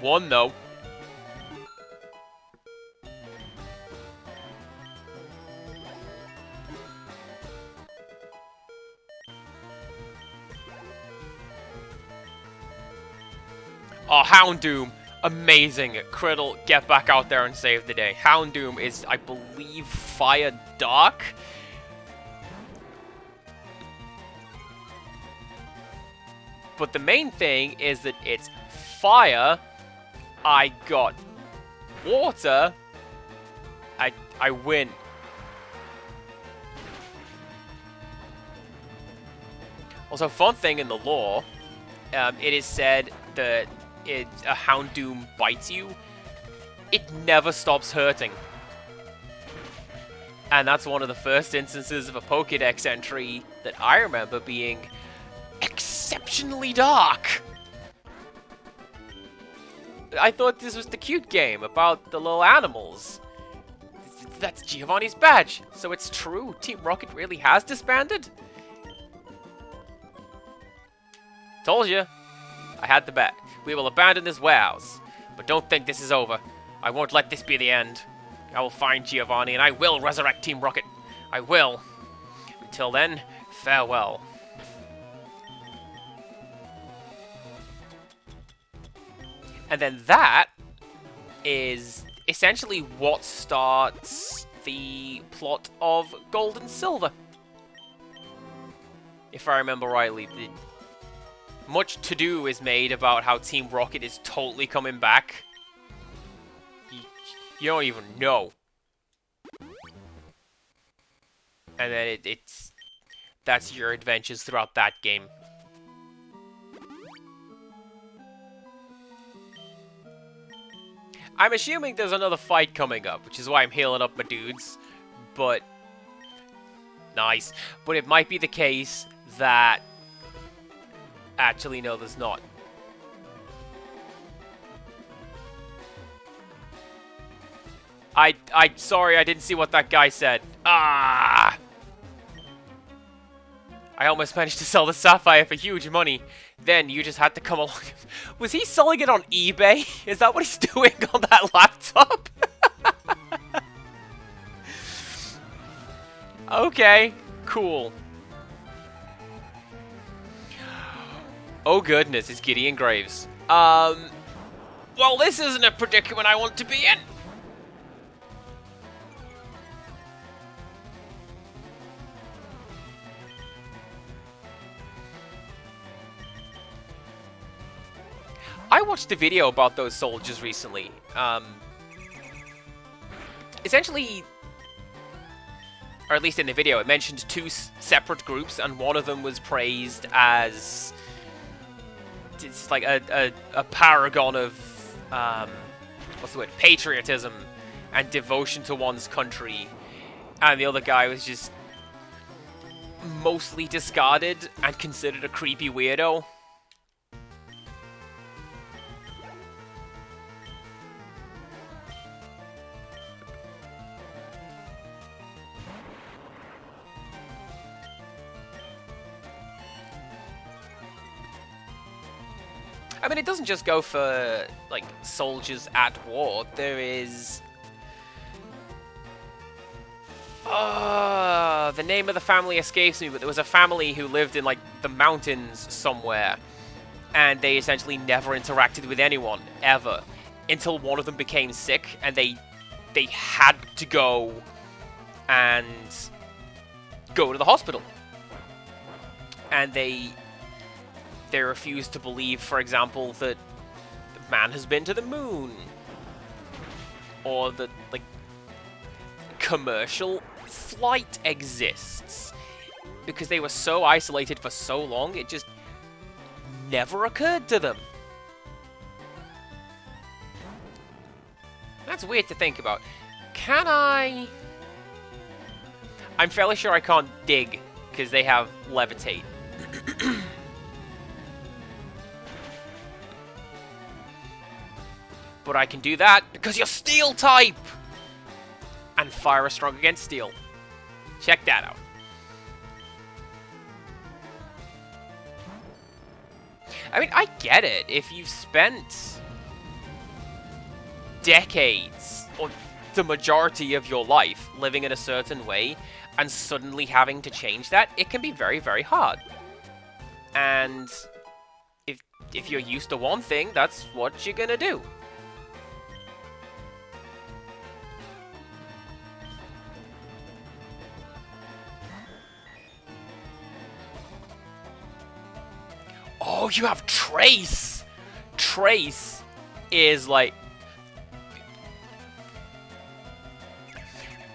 One though. Oh, Houndoom. Amazing. Criddle, get back out there and save the day. Houndoom is, I believe, Fire Dark. But the main thing is that it's fire. I got water. I win. Also, fun thing in the lore, it is said that a Houndoom bites you, it never stops hurting. And that's one of the first instances of a Pokédex entry that I remember being exceptionally dark. I thought this was the cute game about the little animals. That's Giovanni's badge. So it's true, Team Rocket really has disbanded? Told you. I had the bet. We will abandon this warehouse. But don't think this is over. I won't let this be the end. I will find Giovanni and I will resurrect Team Rocket. I will. Until then, farewell. And then that is essentially what starts the plot of Gold and Silver. If I remember rightly, much to-do is made about how Team Rocket is totally coming back. You don't even know. And then that's your adventures throughout that game. I'm assuming there's another fight coming up, which is why I'm healing up my dudes. But nice. But it might be the case that actually, no, there's not. Sorry, I didn't see what that guy said. Ah! I almost managed to sell the Sapphire for huge money. Then you just had to come along. Was he selling it on eBay? Is that what he's doing on that laptop? Okay, cool. Oh goodness, it's Gideon Graves. Well, this isn't a predicament I want to be in. I watched a video about those soldiers recently. Essentially, or at least in the video, it mentioned two separate groups, and one of them was praised as it's like a paragon of what's the word? Patriotism and devotion to one's country, and the other guy was just mostly discarded and considered a creepy weirdo. I mean, it doesn't just go for, like, soldiers at war. There is... the name of the family escapes me, but there was a family who lived in, like, the mountains somewhere. And they essentially never interacted with anyone, ever. Until one of them became sick, and they had to go and go to the hospital. And they refuse to believe, for example, that man has been to the moon. Or that, like, commercial flight exists. Because they were so isolated for so long, it just never occurred to them. That's weird to think about. Can I... I'm fairly sure I can't dig because they have Levitate. But I can do that because you're Steel type! And Fire is strong against Steel. Check that out. I mean, I get it. If you've spent decades, or the majority of your life, living in a certain way, and suddenly having to change that, it can be very, very hard. And if you're used to one thing, that's what you're gonna do. Oh, you have Trace! Trace is like...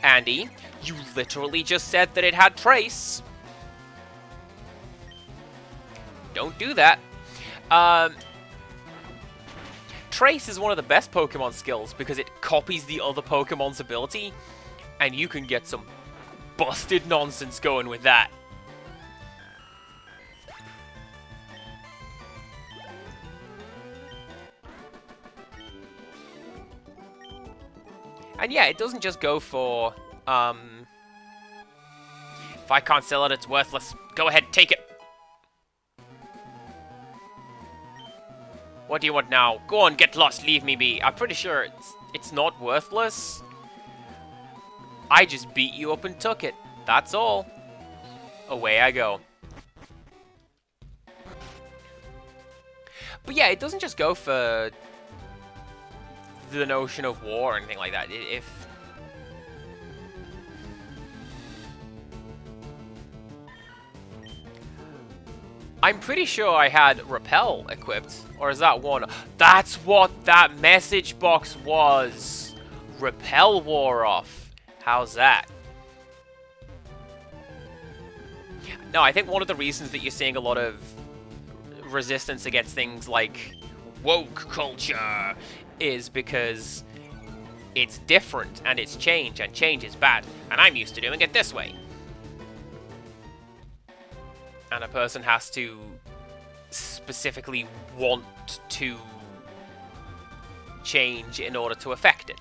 Andy, you literally just said that it had Trace. Don't do that. Trace is one of the best Pokemon skills because it copies the other Pokemon's ability, and you can get some busted nonsense going with that. And yeah, it doesn't just go for, if I can't sell it, it's worthless. Go ahead, take it. What do you want now? Go on, get lost, leave me be. I'm pretty sure it's not worthless. I just beat you up and took it. That's all. Away I go. But yeah, it doesn't just go for the notion of war or anything like that. If I'm pretty sure I had Repel equipped, or is that one? That's what that message box was. Repel wore off. How's that? No, I think one of the reasons that you're seeing a lot of resistance against things like woke culture is because it's different and it's change, and change is bad, and I'm used to doing it this way. And a person has to specifically want to change in order to affect it.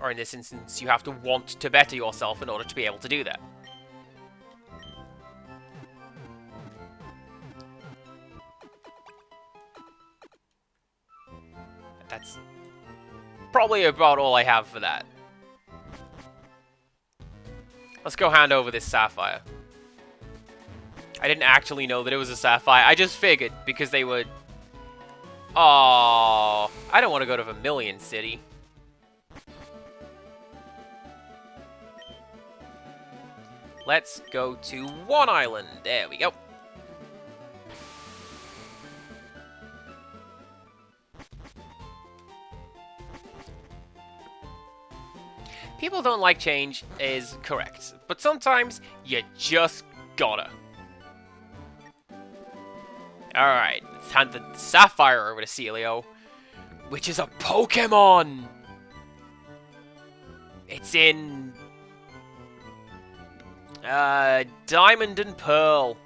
Or in this instance, you have to want to better yourself in order to be able to do that. That's probably about all I have for that. Let's go hand over this Sapphire. I didn't actually know that it was a Sapphire. I just figured, because they would... Aww, I don't want to go to Vermilion City. Let's go to One Island. There we go. People don't like change is correct, but sometimes you just gotta. Alright, let's hand the Sapphire over to Celio, which is a Pokemon! It's in... Diamond and Pearl.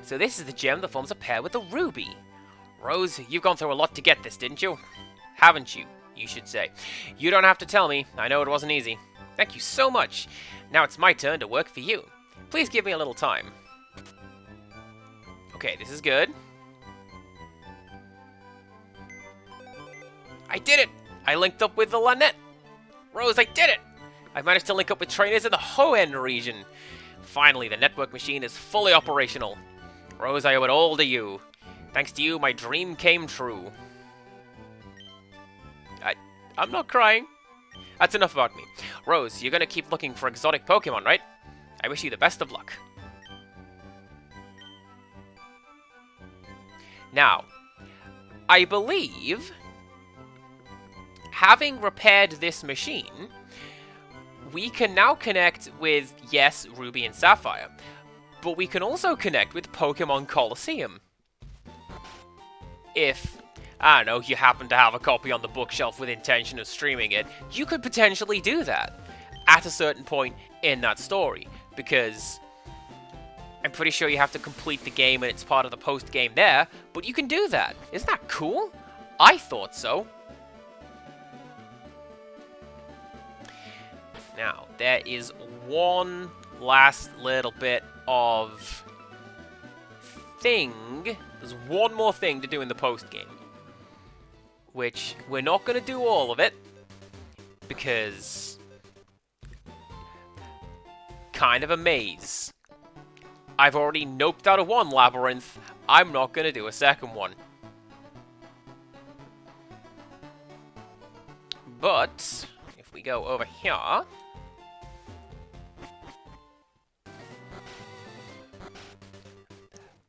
So this is the gem that forms a pair with the Ruby. Rose, you've gone through a lot to get this, didn't you? Haven't you? You should say. You don't have to tell me. I know it wasn't easy. Thank you so much. Now it's my turn to work for you. Please give me a little time. Okay, this is good. I did it! I linked up with the Lynette. Rose, I did it! I managed to link up with trainers in the Hoenn region. Finally, the network machine is fully operational. Rose, I owe it all to you. Thanks to you, my dream came true. I'm not crying. That's enough about me. Rose, you're gonna keep looking for exotic Pokemon, right? I wish you the best of luck. Now, I believe, having repaired this machine, we can now connect with, yes, Ruby and Sapphire, but we can also connect with Pokemon Coliseum. If, I don't know, you happen to have a copy on the bookshelf with intention of streaming it, you could potentially do that. at a certain point in that story, because I'm pretty sure you have to complete the game and it's part of the post-game there, but you can do that. Isn't that cool? I thought so. Now, there is one last little bit of thing. There's one more thing to do in the post-game, which we're not going to do all of it, because kind of a maze. I've already noped out of one labyrinth. I'm not going to do a second one. But if we go over here,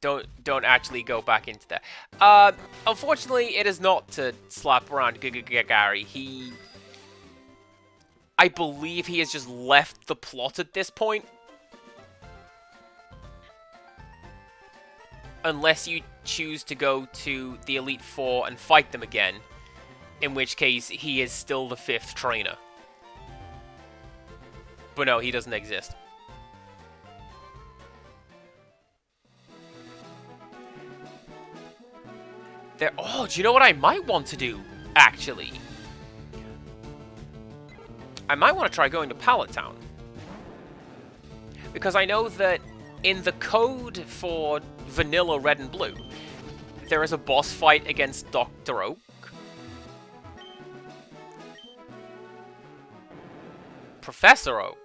don't actually go back into there. Unfortunately, it is not to slap around Gary. I believe he has just left the plot at this point. Unless you choose to go to the Elite Four and fight them again. In which case, he is still the 5th trainer. But no, he doesn't exist. Oh, do you know what I might want to do, actually? I might want to try going to Pallet Town. Because I know that in the code for Vanilla Red and Blue, there is a boss fight against Dr. Oak. Professor Oak.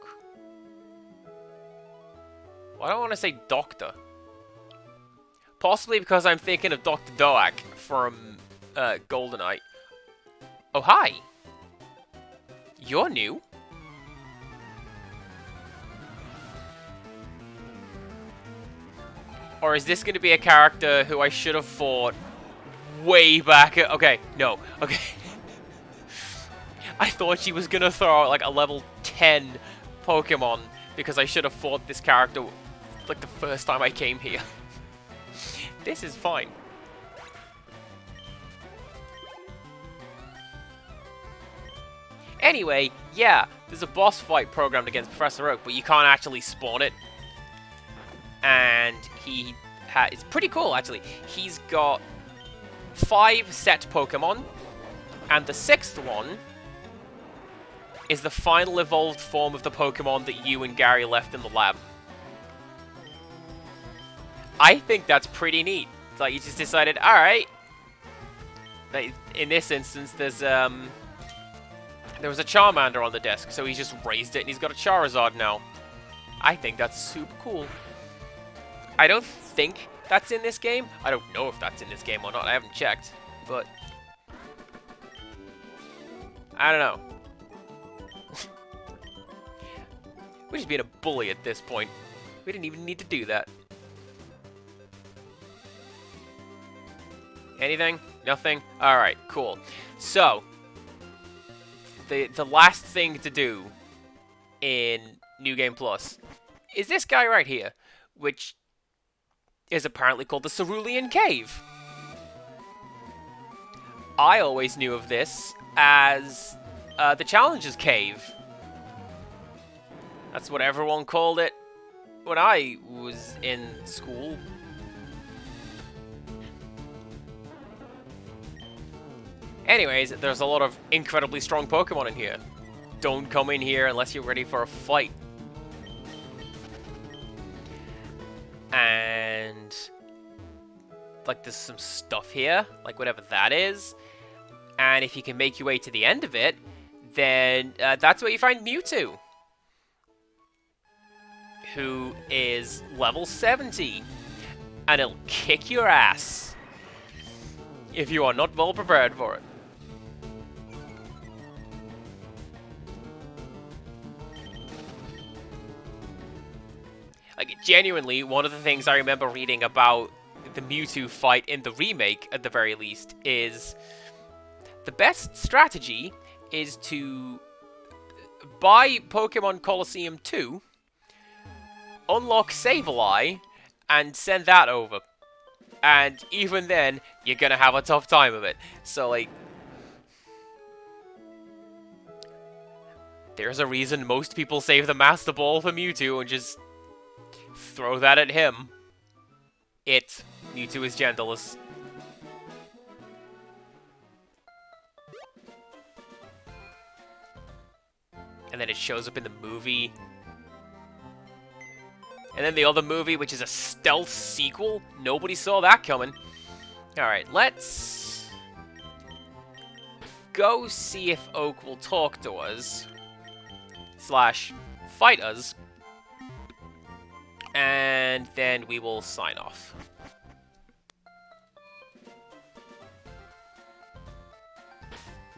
Well, I don't want to say Doctor. Possibly because I'm thinking of Dr. Doak from GoldenEye. Oh, hi. You're new. Or is this going to be a character who I should have fought way back? Okay, no. Okay. I thought she was going to throw out like a level 10 Pokemon because I should have fought this character like the first time I came here. This is fine. Anyway, yeah, there's a boss fight programmed against Professor Oak, but you can't actually spawn it. And it's pretty cool, actually. He's got 5 set Pokemon, and the 6th one is the final evolved form of the Pokemon that you and Gary left in the lab. I think that's pretty neat. It's like, you just decided, alright. In this instance, there was a Charmander on the desk, so he just raised it, and he's got a Charizard now. I think that's super cool. I don't think that's in this game. I don't know if that's in this game or not. I haven't checked, but I don't know. We're just being a bully at this point. We didn't even need to do that. Anything? Nothing? Alright, cool. So, the last thing to do in New Game Plus is this guy right here, which is apparently called the Cerulean Cave. I always knew of this as the Challenger's Cave. That's what everyone called it when I was in school. Anyways, there's a lot of incredibly strong Pokemon in here. Don't come in here unless you're ready for a fight. And like there's some stuff here, like whatever that is. And if you can make your way to the end of it, then that's where you find Mewtwo, who is level 70, and it'll kick your ass if you are not well prepared for it. Like, genuinely, one of the things I remember reading about the Mewtwo fight in the remake, at the very least, is the best strategy is to buy Pokemon Colosseum 2, unlock Sableye, and send that over. And even then, you're gonna have a tough time of it. So, like, There's a reason most people save the Master Ball for Mewtwo and just throw that at him. Mewtwo is gentlest. And then it shows up in the movie. And then the other movie, which is a stealth sequel. Nobody saw that coming. Alright, let's go see if Oak will talk to us. / fight us. And then we will sign off.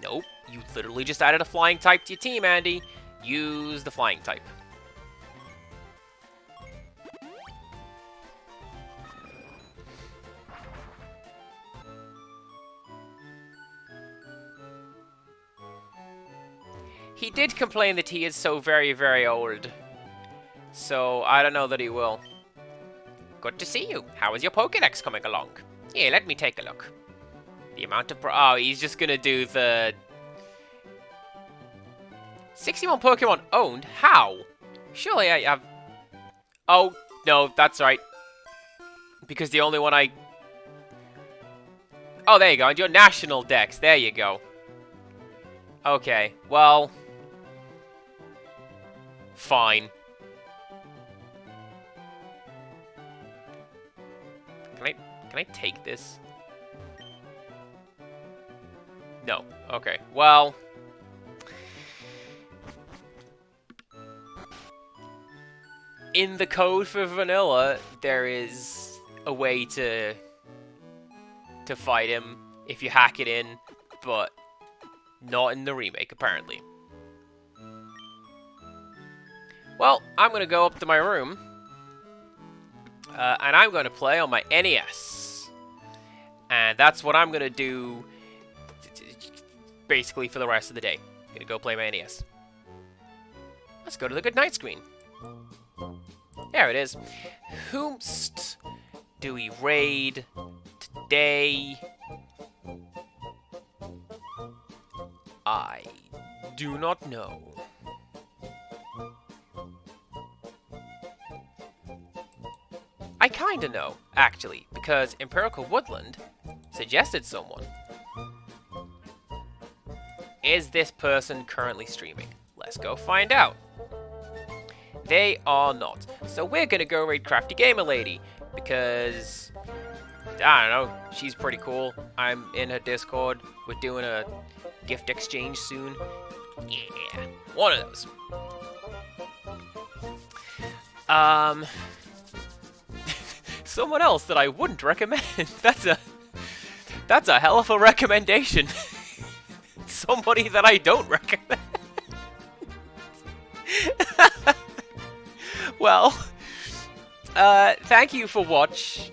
Nope, you literally just added a flying type to your team, Andy. Use the flying type. He did complain that he is so very, very old. So, I don't know that he will. Good to see you. How is your Pokédex coming along? Here, let me take a look. The amount of... Oh, he's just gonna do the... 61 Pokemon owned? How? Surely I have... Oh, no, that's right. Because the only one I... Oh, there you go. And your national dex. There you go. Okay, well... Fine. Can I take this? No. Okay. Well... In the code for vanilla, there is a way to fight him if you hack it in, but not in the remake, apparently. Well, I'm going to go up to my room, and I'm going to play on my NES. And that's what I'm going to do, basically, for the rest of the day. I'm going to go play my NES. Let's go to the goodnight screen. There it is. Whomst do we raid today? I do not know. I kinda know, actually, because Empirical Woodland suggested someone. Is this person currently streaming? Let's go find out. They are not. So we're gonna go raid Crafty Gamer Lady, because, I don't know, she's pretty cool. I'm in her Discord. We're doing a gift exchange soon. Yeah, one of those. Someone else that I wouldn't recommend. That's a hell of a recommendation. Somebody that I don't recommend. Well, thank you for watch.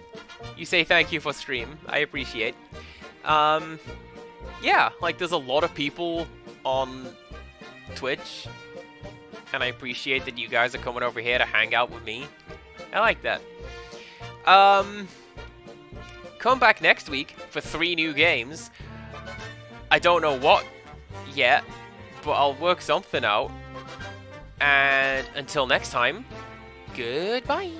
You say thank you for stream. I appreciate. Yeah, like there's a lot of people on Twitch, and I appreciate that you guys are coming over here to hang out with me. I like that. Come back next week for 3 new games. I don't know what yet, but I'll work something out. And until next time, goodbye.